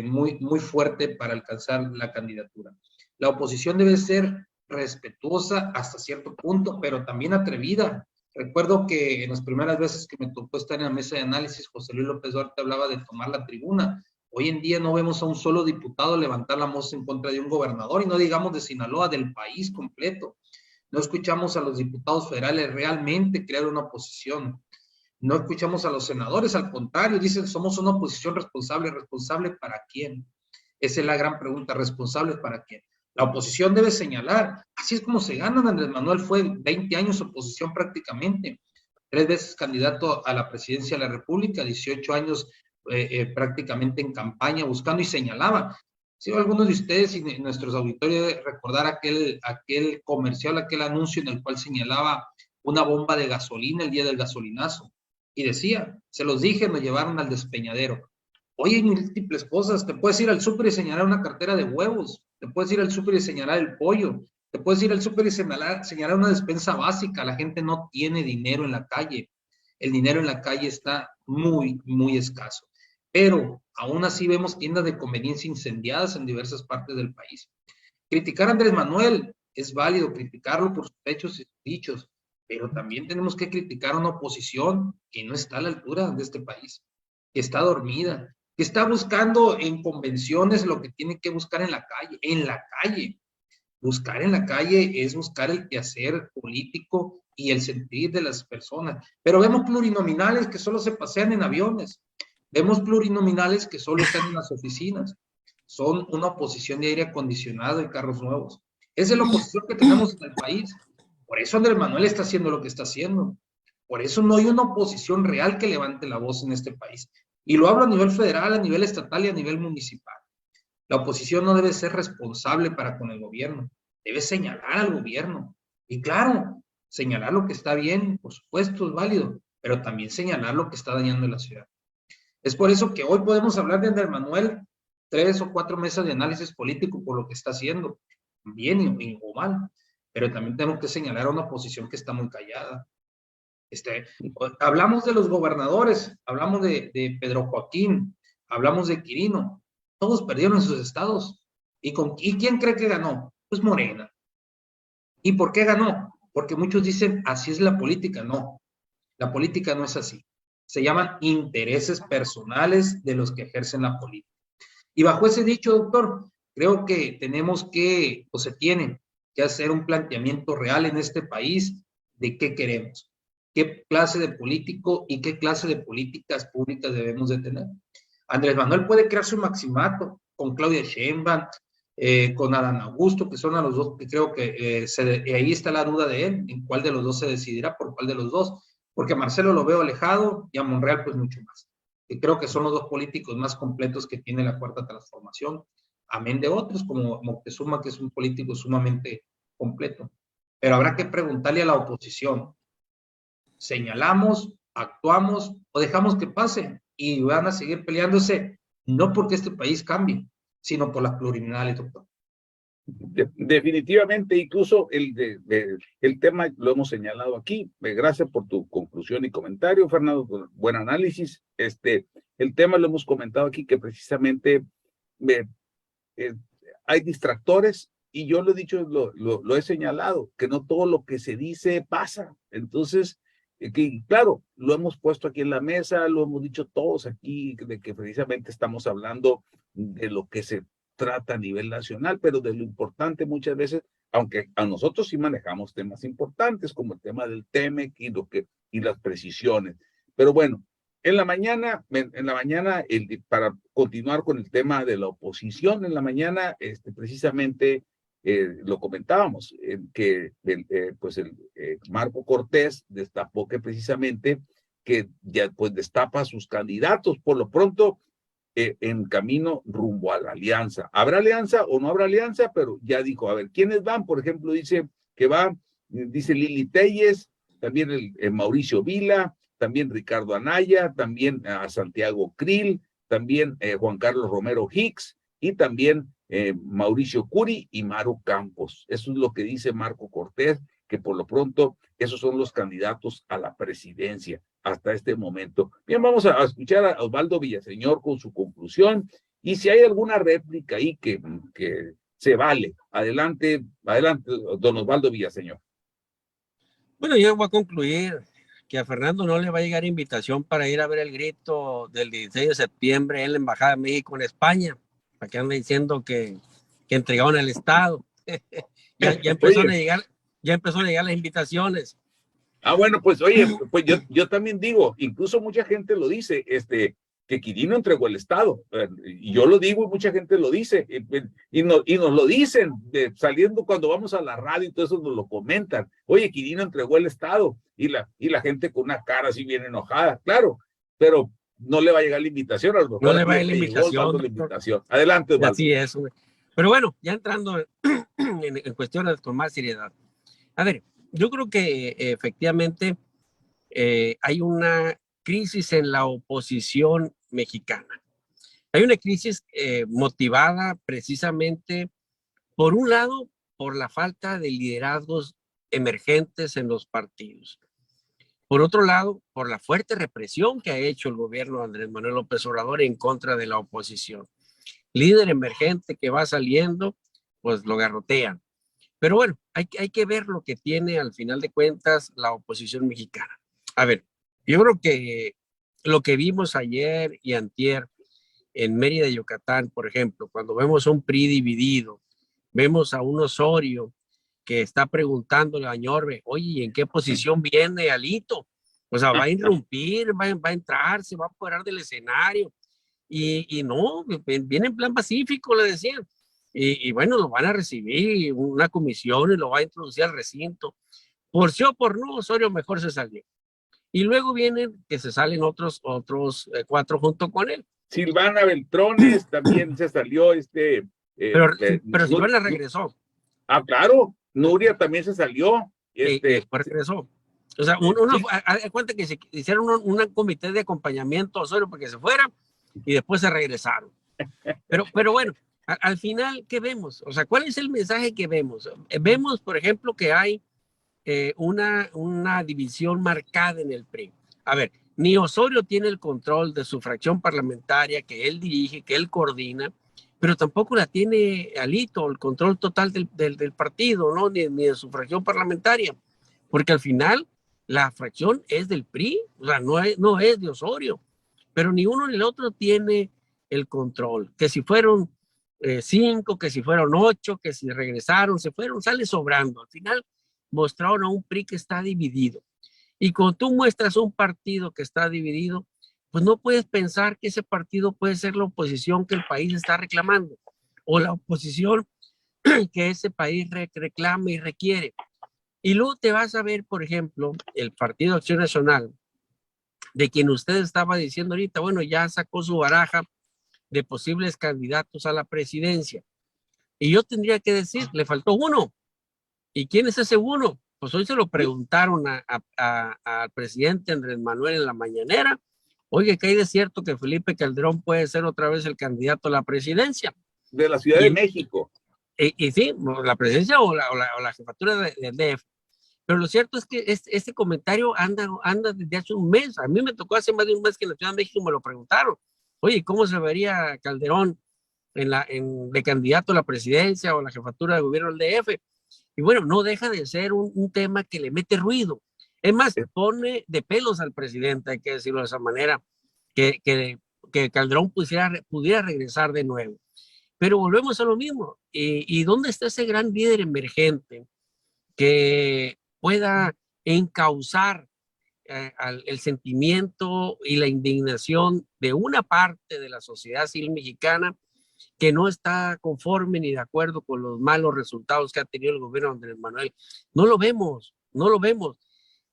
[SPEAKER 2] muy fuerte para alcanzar la candidatura. La oposición debe ser respetuosa hasta cierto punto, pero también atrevida. Recuerdo que en las primeras veces que me tocó estar en la mesa de análisis, José Luis López Duarte hablaba de tomar la tribuna. Hoy en día no vemos a un solo diputado levantar la voz en contra de un gobernador, y no digamos de Sinaloa, del país completo. No escuchamos a los diputados federales realmente crear una oposición. No escuchamos a los senadores, al contrario, dicen, somos una oposición responsable. ¿Responsable para quién? Esa es la gran pregunta, ¿responsable para quién? La oposición debe señalar, así es como se ganan. Andrés Manuel fue 20 años oposición prácticamente, 3 veces candidato a la presidencia de la República, 18 años prácticamente en campaña buscando, y señalaba. Si algunos de ustedes y nuestros auditorios recordar aquel comercial, aquel anuncio en el cual señalaba una bomba de gasolina el día del gasolinazo, y decía, se los dije, me llevaron al despeñadero. Hoy hay múltiples cosas. Te puedes ir al súper y señalar una cartera de huevos, te puedes ir al súper y señalar el pollo, te puedes ir al súper y señalar una despensa básica. La gente no tiene dinero en la calle. el dinero en la calle está muy, muy escaso. Pero aún así vemos tiendas de conveniencia incendiadas en diversas partes del país. Criticar a Andrés Manuel es válido, criticarlo por sus hechos y sus dichos, pero también tenemos que criticar a una oposición que no está a la altura de este país, que está dormida, que está buscando en convenciones lo que tiene que buscar en la calle. En la calle. Buscar en la calle es buscar el quehacer político y el sentir de las personas. Pero vemos plurinominales que solo se pasean en aviones. Vemos plurinominales que solo están en las oficinas. Son una oposición de aire acondicionado y carros nuevos. Esa es la oposición que tenemos en el país. Por eso Andrés Manuel está haciendo lo que está haciendo. Por eso no hay una oposición real que levante la voz en este país. Y lo hablo a nivel federal, a nivel estatal y a nivel municipal. La oposición no debe ser responsable para con el gobierno, debe señalar al gobierno. Y claro, señalar lo que está bien, por supuesto, es válido, pero también señalar lo que está dañando la ciudad. Es por eso que hoy podemos hablar de Andrés Manuel 3 o 4 mesas de análisis político por lo que está haciendo, bien o mal, pero también tenemos que señalar a una oposición que está muy callada. Hablamos de los gobernadores, hablamos de Pedro Joaquín, hablamos de Quirino, todos perdieron en sus estados. ¿Y quién cree que ganó? Pues Morena. ¿Y por qué ganó? Porque muchos dicen, así es la política. No, la política no es así. Se llaman intereses personales de los que ejercen la política. Y bajo ese dicho, doctor, creo que tenemos que, o se tiene que hacer un planteamiento real en este país de qué queremos, qué clase de político y qué clase de políticas públicas debemos de tener. Andrés Manuel puede crear su maximato con Claudia Sheinbaum, con Adán Augusto, que son a los dos que creo que ahí está la duda de él, en cuál de los dos se decidirá, por cuál de los dos, porque a Marcelo lo veo alejado y a Monreal pues mucho más. Y creo que son los dos políticos más completos que tiene la Cuarta Transformación, amén de otros como Moctezuma, que es un político sumamente completo. Pero habrá que preguntarle a la oposición, ¿señalamos, actuamos o dejamos que pase? Y van a seguir peleándose, no porque este país cambie, sino por las plurinominales, doctor.
[SPEAKER 1] Definitivamente, incluso el tema lo hemos señalado aquí. Gracias por tu conclusión y comentario, Fernando, por buen análisis. El tema lo hemos comentado aquí, que precisamente hay distractores, y yo lo he dicho, lo he señalado, que no todo lo que se dice pasa. Entonces, que, claro, lo hemos puesto aquí en la mesa, lo hemos dicho todos aquí, de que precisamente estamos hablando de lo que se trata a nivel nacional, pero de lo importante muchas veces, aunque a nosotros sí manejamos temas importantes, como el tema del TEMEC y las precisiones. Pero bueno, en la mañana, para continuar con el tema de la oposición, en la mañana, precisamente, lo comentábamos, que Marco Cortés destapó que precisamente que ya pues destapa a sus candidatos, por lo pronto en camino rumbo a la alianza. ¿Habrá alianza o no habrá alianza? Pero ya dijo, a ver, ¿quiénes van? Por ejemplo, dice que dice Lili Telles, también el Mauricio Vila, también Ricardo Anaya, también a Santiago Krill, también Juan Carlos Romero Hicks y también Mauricio Curi y Maru Campos. Eso es lo que dice Marco Cortés, que por lo pronto esos son los candidatos a la presidencia hasta este momento. Bien, vamos a escuchar a Osvaldo Villaseñor con su conclusión, y si hay alguna réplica ahí que se vale, adelante, don Osvaldo Villaseñor.
[SPEAKER 6] Bueno, yo voy a concluir que a Fernando no le va a llegar invitación para ir a ver el grito del 16 de septiembre en la Embajada de México en España, para que ande diciendo que entregaron el Estado. ya empezaron a llegar las invitaciones.
[SPEAKER 1] Bueno, pues oye, pues yo también digo, incluso mucha gente lo dice, que Quirino entregó el Estado, y yo lo digo y mucha gente lo dice, y nos lo dicen, saliendo cuando vamos a la radio y todo eso nos lo comentan, oye, Quirino entregó el Estado, y la gente con una cara así bien enojada, claro, pero no le va a llegar la invitación, a lo mejor
[SPEAKER 6] no le va a llegar la invitación.
[SPEAKER 1] Adelante, Osvaldo.
[SPEAKER 6] Así es, güey. Pero bueno, ya entrando en cuestiones con más seriedad. A ver, yo creo que efectivamente hay una crisis en la oposición mexicana. Hay una crisis motivada precisamente, por un lado, por la falta de liderazgos emergentes en los partidos. Por otro lado, por la fuerte represión que ha hecho el gobierno de Andrés Manuel López Obrador en contra de la oposición. Líder emergente que va saliendo, pues lo garrotean. Pero bueno, hay que ver lo que tiene al final de cuentas la oposición mexicana. A ver, yo creo que lo que vimos ayer y antier en Mérida, Yucatán, por ejemplo, cuando vemos a un PRI dividido, vemos a un Osorio que está preguntándole a Ñorbe, oye, ¿en qué posición viene Alito? O sea, va a irrumpir, va a entrar, se va a apoderar del escenario. Y no, viene en plan pacífico, le decían. Y bueno, lo van a recibir una comisión y lo va a introducir al recinto. Por sí o por no, Osorio mejor se salió. Y luego vienen que se salen otros 4 junto con él.
[SPEAKER 1] Silvana Beltrones también se salió,
[SPEAKER 6] pero Silvana regresó.
[SPEAKER 1] Ah, claro, Nuria también se salió.
[SPEAKER 6] Después regresó. O sea, uno sí. Cuenta que se hicieron un comité de acompañamiento a Osorio para que se fuera y después se regresaron. Pero bueno, al final, ¿qué vemos? O sea, ¿cuál es el mensaje que vemos? Vemos, por ejemplo, que hay una división marcada en el PRI. A ver, ni Osorio tiene el control de su fracción parlamentaria que él dirige, que él coordina, pero tampoco la tiene Alito, el control total del partido, ¿no? Ni de su fracción parlamentaria, porque al final la fracción es del PRI, o sea, no es de Osorio, pero ni uno ni el otro tiene el control, que si fueron 5, que si fueron 8, que si regresaron, se fueron, sale sobrando. Al final mostraron a un PRI que está dividido. Y cuando tú muestras un partido que está dividido, pues no puedes pensar que ese partido puede ser la oposición que el país está reclamando o la oposición que ese país reclama y requiere. Y luego te vas a ver, por ejemplo, el Partido Acción Nacional, de quien usted estaba diciendo ahorita, bueno, ya sacó su baraja de posibles candidatos a la presidencia. Y yo tendría que decir, le faltó uno. ¿Y quién es ese uno? Pues hoy se lo preguntaron al presidente Andrés Manuel en la mañanera. Oye, ¿qué hay de cierto que Felipe Calderón puede ser otra vez el candidato a la presidencia?
[SPEAKER 1] De la Ciudad de México.
[SPEAKER 6] Y sí, la presidencia o la jefatura del DF. Pero lo cierto es que este comentario anda desde hace un mes. A mí me tocó hace más de un mes que en la Ciudad de México me lo preguntaron. Oye, ¿cómo se vería Calderón de candidato a la presidencia o la jefatura de gobierno del DF? Y bueno, no deja de ser un tema que le mete ruido. Es más, pone de pelos al presidente, hay que decirlo de esa manera, que Calderón pudiera regresar de nuevo. Pero volvemos a lo mismo. ¿Y dónde está ese gran líder emergente que pueda encauzar el sentimiento y la indignación de una parte de la sociedad civil mexicana que no está conforme ni de acuerdo con los malos resultados que ha tenido el gobierno de Andrés Manuel? No lo vemos.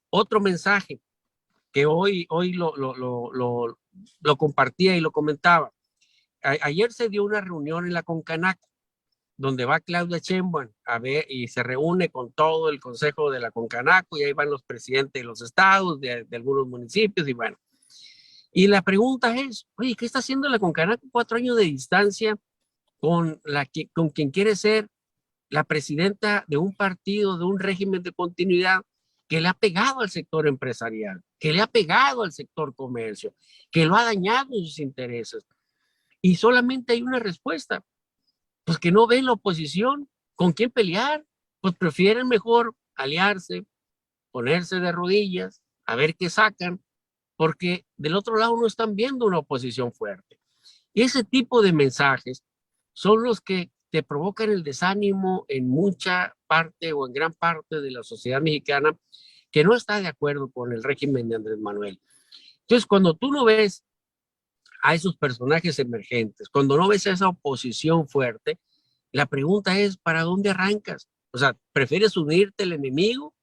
[SPEAKER 6] Otro mensaje que hoy lo compartía y lo comentaba. Ayer se dio una reunión en la Concanaco, donde va Claudia Sheinbaum a ver y se reúne con todo el consejo de la Concanaco y ahí van los presidentes de los estados, de algunos municipios y bueno. Y la pregunta es, oye, ¿qué está haciendo la Concanaco 4 años de distancia con quien quiere ser la presidenta de un partido, de un régimen de continuidad que le ha pegado al sector empresarial, que le ha pegado al sector comercio, que lo ha dañado en sus intereses? Y solamente hay una respuesta, pues que no ven la oposición con quién pelear, pues prefieren mejor aliarse, ponerse de rodillas, a ver qué sacan, porque del otro lado no están viendo una oposición fuerte. Y ese tipo de mensajes son los que te provocan el desánimo en mucha parte o en gran parte de la sociedad mexicana que no está de acuerdo con el régimen de Andrés Manuel. Entonces, cuando tú no ves a esos personajes emergentes, cuando no ves a esa oposición fuerte, la pregunta es, ¿para dónde arrancas? O sea, ¿prefieres unirte al enemigo,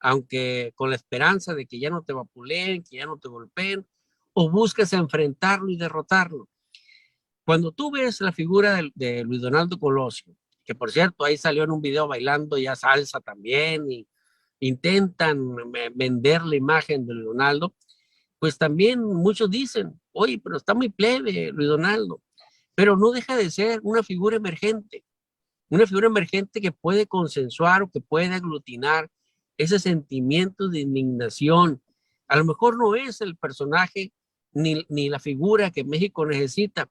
[SPEAKER 6] aunque con la esperanza de que ya no te vapuleen, que ya no te golpeen, o buscas enfrentarlo y derrotarlo? Cuando tú ves la figura de Luis Donaldo Colosio, que por cierto ahí salió en un video bailando ya salsa también, y intentan vender la imagen de Luis Donaldo, pues también muchos dicen, oye, pero está muy plebe Luis Donaldo, pero no deja de ser una figura emergente que puede consensuar o que puede aglutinar ese sentimiento de indignación, A lo mejor no es el personaje ni la figura que México necesita,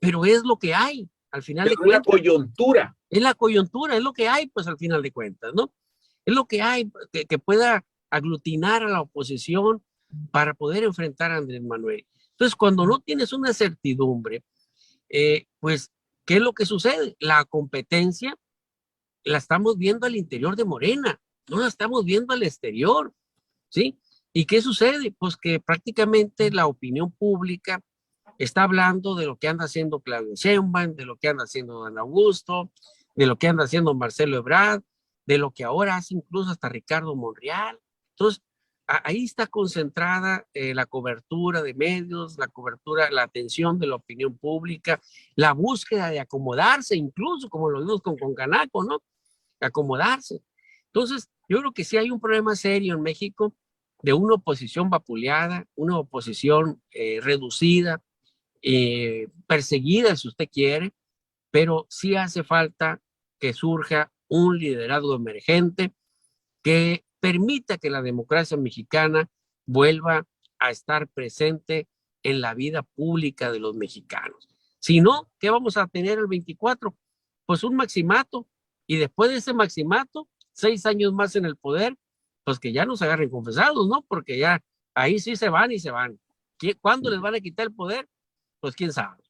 [SPEAKER 6] pero es lo que hay al final de cuentas.
[SPEAKER 1] Es la coyuntura.
[SPEAKER 6] Es la coyuntura, es lo que hay, pues al final de cuentas, ¿no? Es lo que hay que pueda aglutinar a la oposición para poder enfrentar a Andrés Manuel. Entonces, cuando no tienes una certidumbre, pues, ¿qué es lo que sucede? La competencia la estamos viendo al interior de Morena, no la estamos viendo al exterior, ¿sí? ¿Y qué sucede? Pues que prácticamente la opinión pública está hablando de lo que anda haciendo Claudio Sheinbaum, de lo que anda haciendo Dan Augusto, de lo que anda haciendo Marcelo Ebrard, de lo que ahora hace incluso hasta Ricardo Monreal. Entonces, ahí está concentrada la cobertura de medios, la cobertura, la atención de la opinión pública, la búsqueda de acomodarse, incluso como lo vimos con Canaco, ¿no? Acomodarse. Entonces, yo creo que sí hay un problema serio en México de una oposición vapuleada, una oposición reducida, perseguida, si usted quiere, pero sí hace falta que surja un liderazgo emergente que permita que la democracia mexicana vuelva a estar presente en la vida pública de los mexicanos. Si no, ¿qué vamos a tener el 24? Pues un maximato, y después de ese maximato, 6 años más en el poder, pues que ya nos agarren confesados, ¿no? Porque ya ahí sí se van y se van. ¿Cuándo les van a quitar el poder? Pues quién sabe.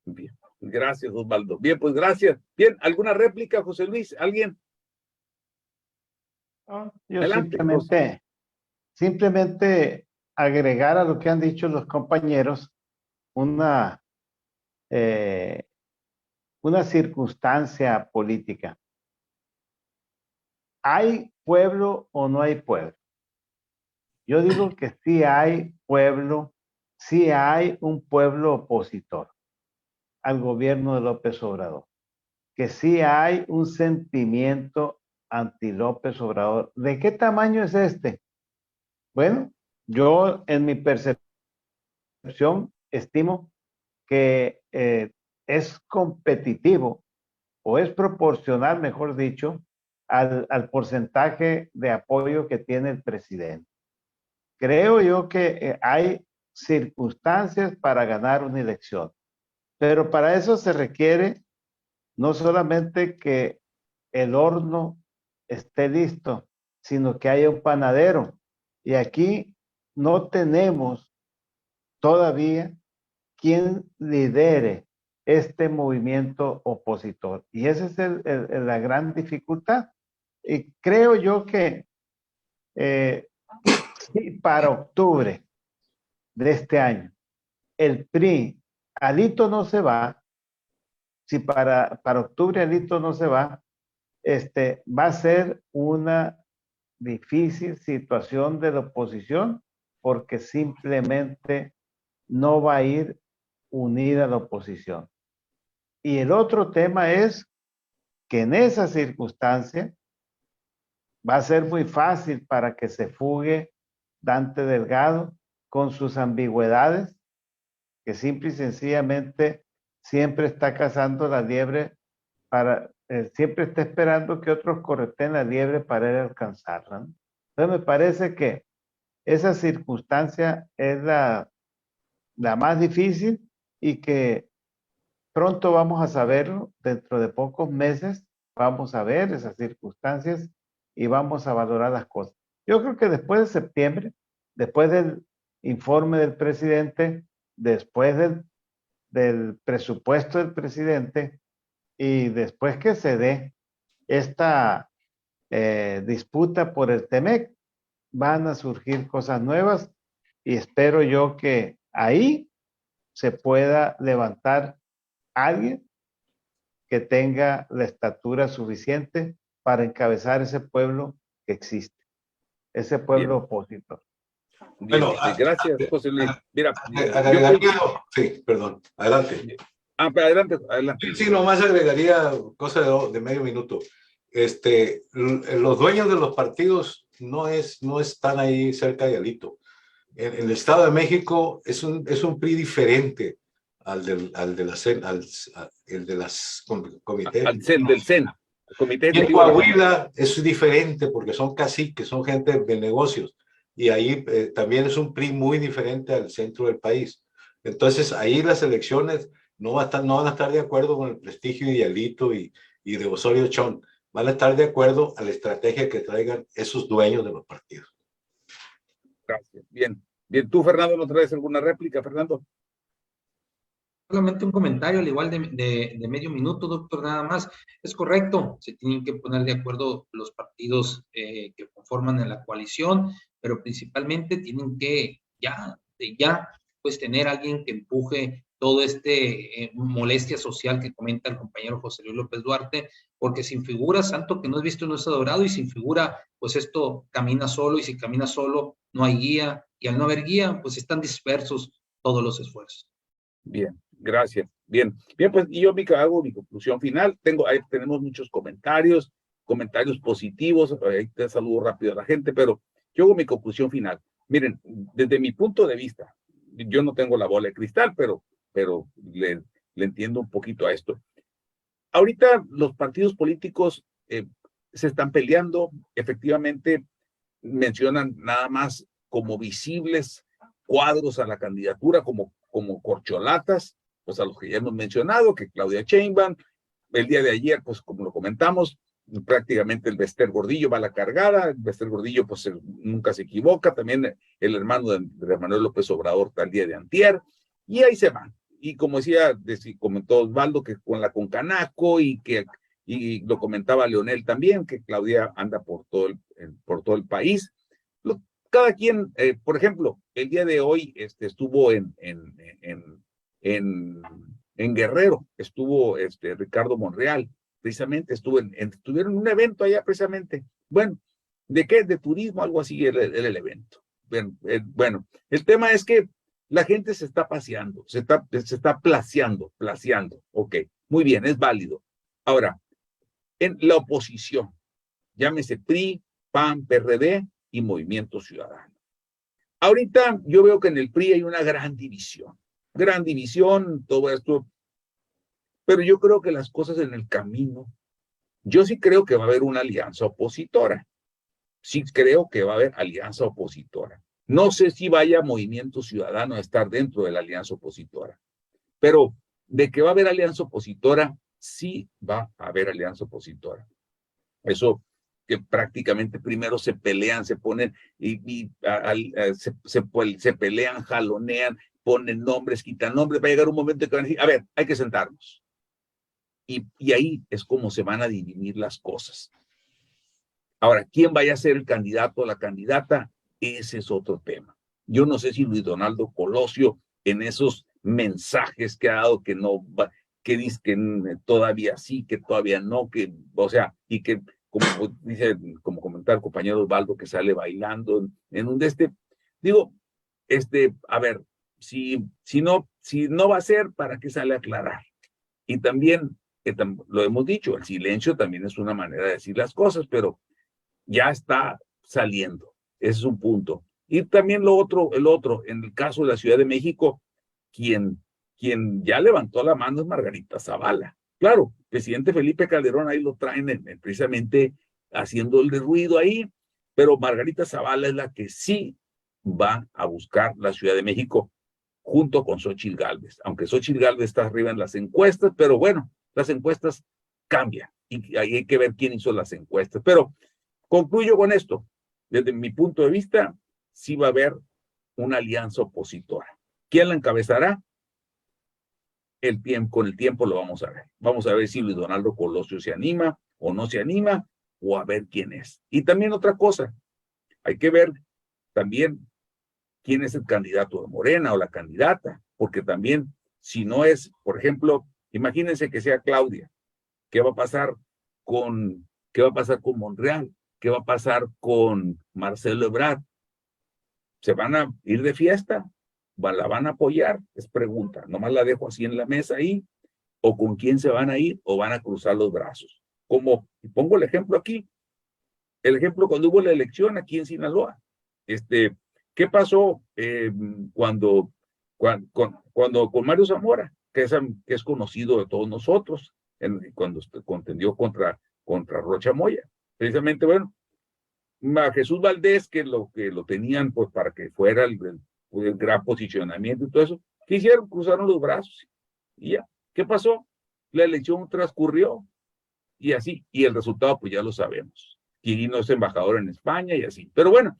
[SPEAKER 1] Bien, gracias, Osvaldo. Bien, pues gracias. Bien, ¿alguna réplica, José Luis? ¿Alguien?
[SPEAKER 3] Yo
[SPEAKER 1] Adelante,
[SPEAKER 3] simplemente agregar a lo que han dicho los compañeros una circunstancia política. ¿Hay pueblo o no hay pueblo? Yo digo que sí hay pueblo, sí hay un pueblo opositor al gobierno de López Obrador, que sí hay un sentimiento anti López Obrador. ¿De qué tamaño es este? Bueno, yo en mi percepción estimo que es competitivo o es proporcional, mejor dicho, al porcentaje de apoyo que tiene el presidente. Creo yo que hay circunstancias para ganar una elección, pero para eso se requiere no solamente que el horno esté listo, sino que haya un panadero. Y aquí no tenemos todavía quien lidere este movimiento opositor. Y esa es la gran dificultad. Y creo yo que si para octubre de este año el PRI, Alito no se va, si para octubre Alito no se va, va a ser una difícil situación de la oposición porque simplemente no va a ir unida la oposición. Y el otro tema es que en esa circunstancia va a ser muy fácil para que se fugue Dante Delgado con sus ambigüedades, que simple y sencillamente siempre está cazando la liebre siempre está esperando que otros correten la liebre para ir a alcanzarla, ¿no? Entonces me parece que esa circunstancia es la más difícil y que pronto vamos a saberlo, dentro de pocos meses vamos a ver esas circunstancias y vamos a valorar las cosas. Yo creo que después de septiembre, después del informe del presidente, después del presupuesto del presidente y después que se dé esta disputa por el TEMEC, van a surgir cosas nuevas y espero yo que ahí se pueda levantar alguien que tenga la estatura suficiente para encabezar ese pueblo que existe, ese pueblo opositor.
[SPEAKER 1] Bien,
[SPEAKER 4] Bueno,
[SPEAKER 1] gracias, José Luis. Mira,
[SPEAKER 4] sí, perdón, adelante.
[SPEAKER 1] Adelante.
[SPEAKER 4] Sí, nomás agregaría cosa de medio minuto. Los dueños de los partidos no están ahí cerca de Alito. En el Estado de México es un PRI diferente al de las comités.
[SPEAKER 1] Del CEN.
[SPEAKER 4] En Coahuila es diferente porque son caciques, son gente de negocios. y ahí también es un PRI muy diferente al centro del país. Entonces, ahí las elecciones no van a estar de acuerdo con el prestigio de Alito y de Osorio Chong. Van a estar de acuerdo a la estrategia que traigan esos dueños de los partidos.
[SPEAKER 1] Gracias. Bien. Bien, tú, Fernando, ¿no traes alguna réplica, Fernando?
[SPEAKER 2] Solamente un comentario, al igual de medio minuto, doctor, nada más. Es correcto, se tienen que poner de acuerdo los partidos que conforman en la coalición, pero principalmente tienen que ya, pues tener alguien que empuje todo molestia social que comenta el compañero José Luis López Duarte, porque sin figura, santo que no es visto no es adorado, y sin figura, pues esto camina solo, y si camina solo, no hay guía, y al no haber guía, pues están dispersos todos los esfuerzos.
[SPEAKER 1] Bien, gracias. Bien, bien, pues y yo hago mi conclusión final. Ahí tenemos muchos comentarios positivos. Ahí te saludo rápido a la gente, pero yo hago mi conclusión final. Miren, desde mi punto de vista, yo no tengo la bola de cristal, pero le entiendo un poquito a esto. Ahorita los partidos políticos se están peleando, efectivamente mencionan nada más como visibles cuadros a la candidatura, como corcholatas, pues a los que ya hemos mencionado, que Claudia Sheinbaum, el día de ayer, pues como lo comentamos, prácticamente el Bester Gordillo va a la cargada, el Bester Gordillo pues nunca se equivoca, también el hermano de Manuel López Obrador tal día de antier, y ahí se van. Y como comentó Osvaldo, que con la Concanaco, y lo comentaba Leonel también, que Claudia anda por todo el país. Cada quien, por ejemplo, el día de hoy estuvo en Guerrero, estuvo Ricardo Monreal, precisamente, estuvieron en un evento allá precisamente. Bueno, ¿de qué? De turismo, algo así era el evento. Bueno, el tema es que la gente se está paseando, se está placeando, ok, muy bien, es válido. Ahora, en la oposición, llámese PRI, PAN, PRD y Movimiento Ciudadano. Ahorita yo veo que en el PRI hay una gran división, todo esto, pero yo creo que las cosas en el camino, yo sí creo que va a haber una alianza opositora, No sé si vaya Movimiento Ciudadano a estar dentro de la alianza opositora, pero de que va a haber alianza opositora, sí va a haber alianza opositora. Eso que prácticamente primero se pelean, se ponen se pelean, jalonean, ponen nombres, quitan nombres, va a llegar un momento que van a decir, a ver, hay que sentarnos. Y ahí es como se van a dirimir las cosas. Ahora, ¿quién vaya a ser el candidato o la candidata? Ese es otro tema. Yo no sé si Luis Donaldo Colosio, en esos mensajes que ha dado, que no va, que dice que todavía sí, que todavía no, que, o sea, y que, como comentaba el compañero Osvaldo, que sale bailando en un digo, a ver, si no va a ser, ¿para qué sale a aclarar? Y también, lo hemos dicho, el silencio también es una manera de decir las cosas, pero ya está saliendo. Ese es un punto. Y también el otro, en el caso de la Ciudad de México, quien ya levantó la mano es Margarita Zavala. Claro, presidente Felipe Calderón ahí lo traen precisamente haciendo el ruido ahí, pero Margarita Zavala es la que sí va a buscar la Ciudad de México junto con Xóchitl Gálvez, aunque Xóchitl Gálvez está arriba en las encuestas, pero bueno, las encuestas cambian y ahí hay que ver quién hizo las encuestas. Pero concluyo con esto. Desde mi punto de vista, sí va a haber una alianza opositora. ¿Quién la encabezará? Con el tiempo lo vamos a ver. Vamos a ver si Luis Donaldo Colosio se anima o no se anima, o a ver quién es. Y también otra cosa, hay que ver también quién es el candidato de Morena o la candidata, porque también, si no es, por ejemplo, imagínense que sea Claudia, ¿qué va a pasar con Monreal? ¿Qué va a pasar con Marcelo Ebrard? ¿Se van a ir de fiesta? ¿La van a apoyar? Es pregunta. Nomás la dejo así en la mesa ahí. ¿O con quién se van a ir? ¿O van a cruzar los brazos? Y pongo el ejemplo aquí. El ejemplo cuando hubo la elección aquí en Sinaloa. ¿Qué pasó cuando con Mario Zamora, que es conocido de todos nosotros, cuando contendió contra Rocha Moya? Precisamente, bueno, a Jesús Valdés, que lo tenían pues para que fuera el gran posicionamiento y todo eso, ¿qué hicieron? Cruzaron los brazos y ya. ¿Qué pasó? La elección transcurrió y así, y el resultado pues ya lo sabemos. Quirino es embajador en España y así. Pero bueno,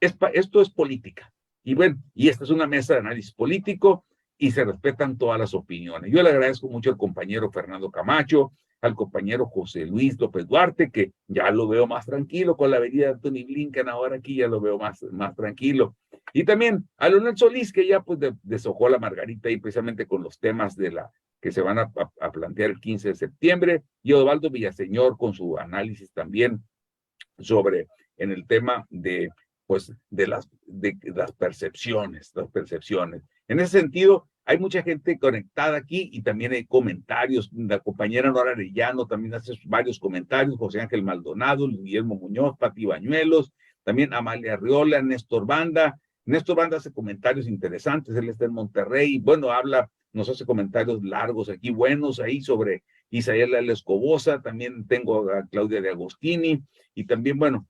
[SPEAKER 1] esto es política. Y bueno, y esta es una mesa de análisis político y se respetan todas las opiniones. Yo le agradezco mucho al compañero Fernando Camacho, al compañero José Luis López Duarte, que ya lo veo más tranquilo con la venida de Anthony Blinken, ahora aquí ya lo veo más tranquilo. Y también a Leonel Solís, que ya pues deshojó la margarita ahí precisamente con los temas que se van a plantear el 15 de septiembre, y Osvaldo Villaseñor con su análisis también sobre en el tema de las percepciones. En ese sentido, hay mucha gente conectada aquí y también hay comentarios. La compañera Nora Arellano también hace varios comentarios, José Ángel Maldonado, Guillermo Muñoz, Pati Bañuelos, también Amalia Arriola, Néstor Banda. Néstor Banda hace comentarios interesantes, él está en Monterrey, bueno, nos hace comentarios largos aquí, buenos ahí sobre Isaías Escobosa, también tengo a Claudia de Agostini, y también, bueno,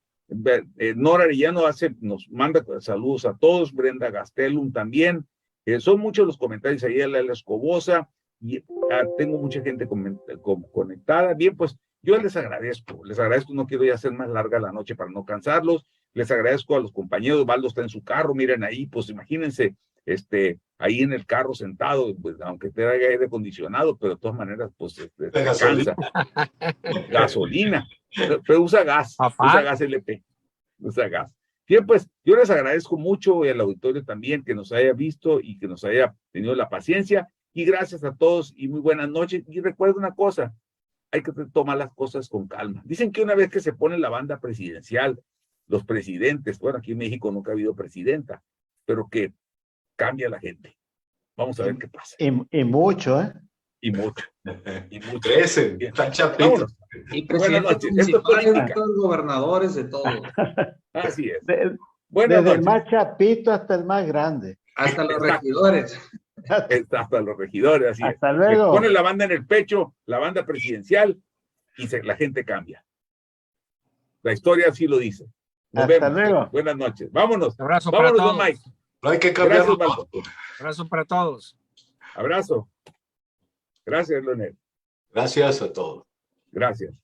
[SPEAKER 1] Nora Arellano nos manda saludos a todos, Brenda Gastelum también, son muchos los comentarios ahí a la Escobosa, y tengo mucha gente conectada. Bien, pues yo les agradezco, no quiero ya hacer más larga la noche para no cansarlos, les agradezco a los compañeros. Osvaldo está en su carro, miren ahí, pues imagínense, ahí en el carro sentado, pues aunque tenga aire acondicionado, pero de todas maneras, pues cansa. Gasolina, pero usa gas LP, usa gas. Bien, pues yo les agradezco mucho y al auditorio también que nos haya visto y que nos haya tenido la paciencia, y gracias a todos y muy buenas noches. Y recuerda una cosa, hay que tomar las cosas con calma. Dicen que una vez que se pone la banda presidencial, los presidentes, bueno, aquí en México nunca ha habido presidenta, pero que cambia la gente. Vamos a ver qué pasa.
[SPEAKER 3] Y mucho, ¿eh?
[SPEAKER 1] Y mucho.
[SPEAKER 4] Crecen, están chapitos.
[SPEAKER 2] Y presidentes municipales, gobernadores, de todo.
[SPEAKER 1] Así es.
[SPEAKER 3] Desde el más chapito hasta el más grande.
[SPEAKER 2] Hasta los regidores.
[SPEAKER 1] Hasta los regidores, así
[SPEAKER 3] hasta
[SPEAKER 1] es.
[SPEAKER 3] Luego.
[SPEAKER 1] Ponen la banda en el pecho, la banda presidencial, y la gente cambia. La historia así lo dice. Nos
[SPEAKER 3] hasta
[SPEAKER 1] vemos.
[SPEAKER 3] Luego.
[SPEAKER 1] Buenas noches. Vámonos.
[SPEAKER 6] Abrazo
[SPEAKER 1] Vámonos,
[SPEAKER 6] para
[SPEAKER 1] don
[SPEAKER 6] todos.
[SPEAKER 1] Mike.
[SPEAKER 4] No hay que cambiar.
[SPEAKER 1] Gracias, Osvaldo.
[SPEAKER 6] Abrazo para todos.
[SPEAKER 1] Abrazo. Gracias, Leonel.
[SPEAKER 4] Gracias a todos.
[SPEAKER 1] Gracias.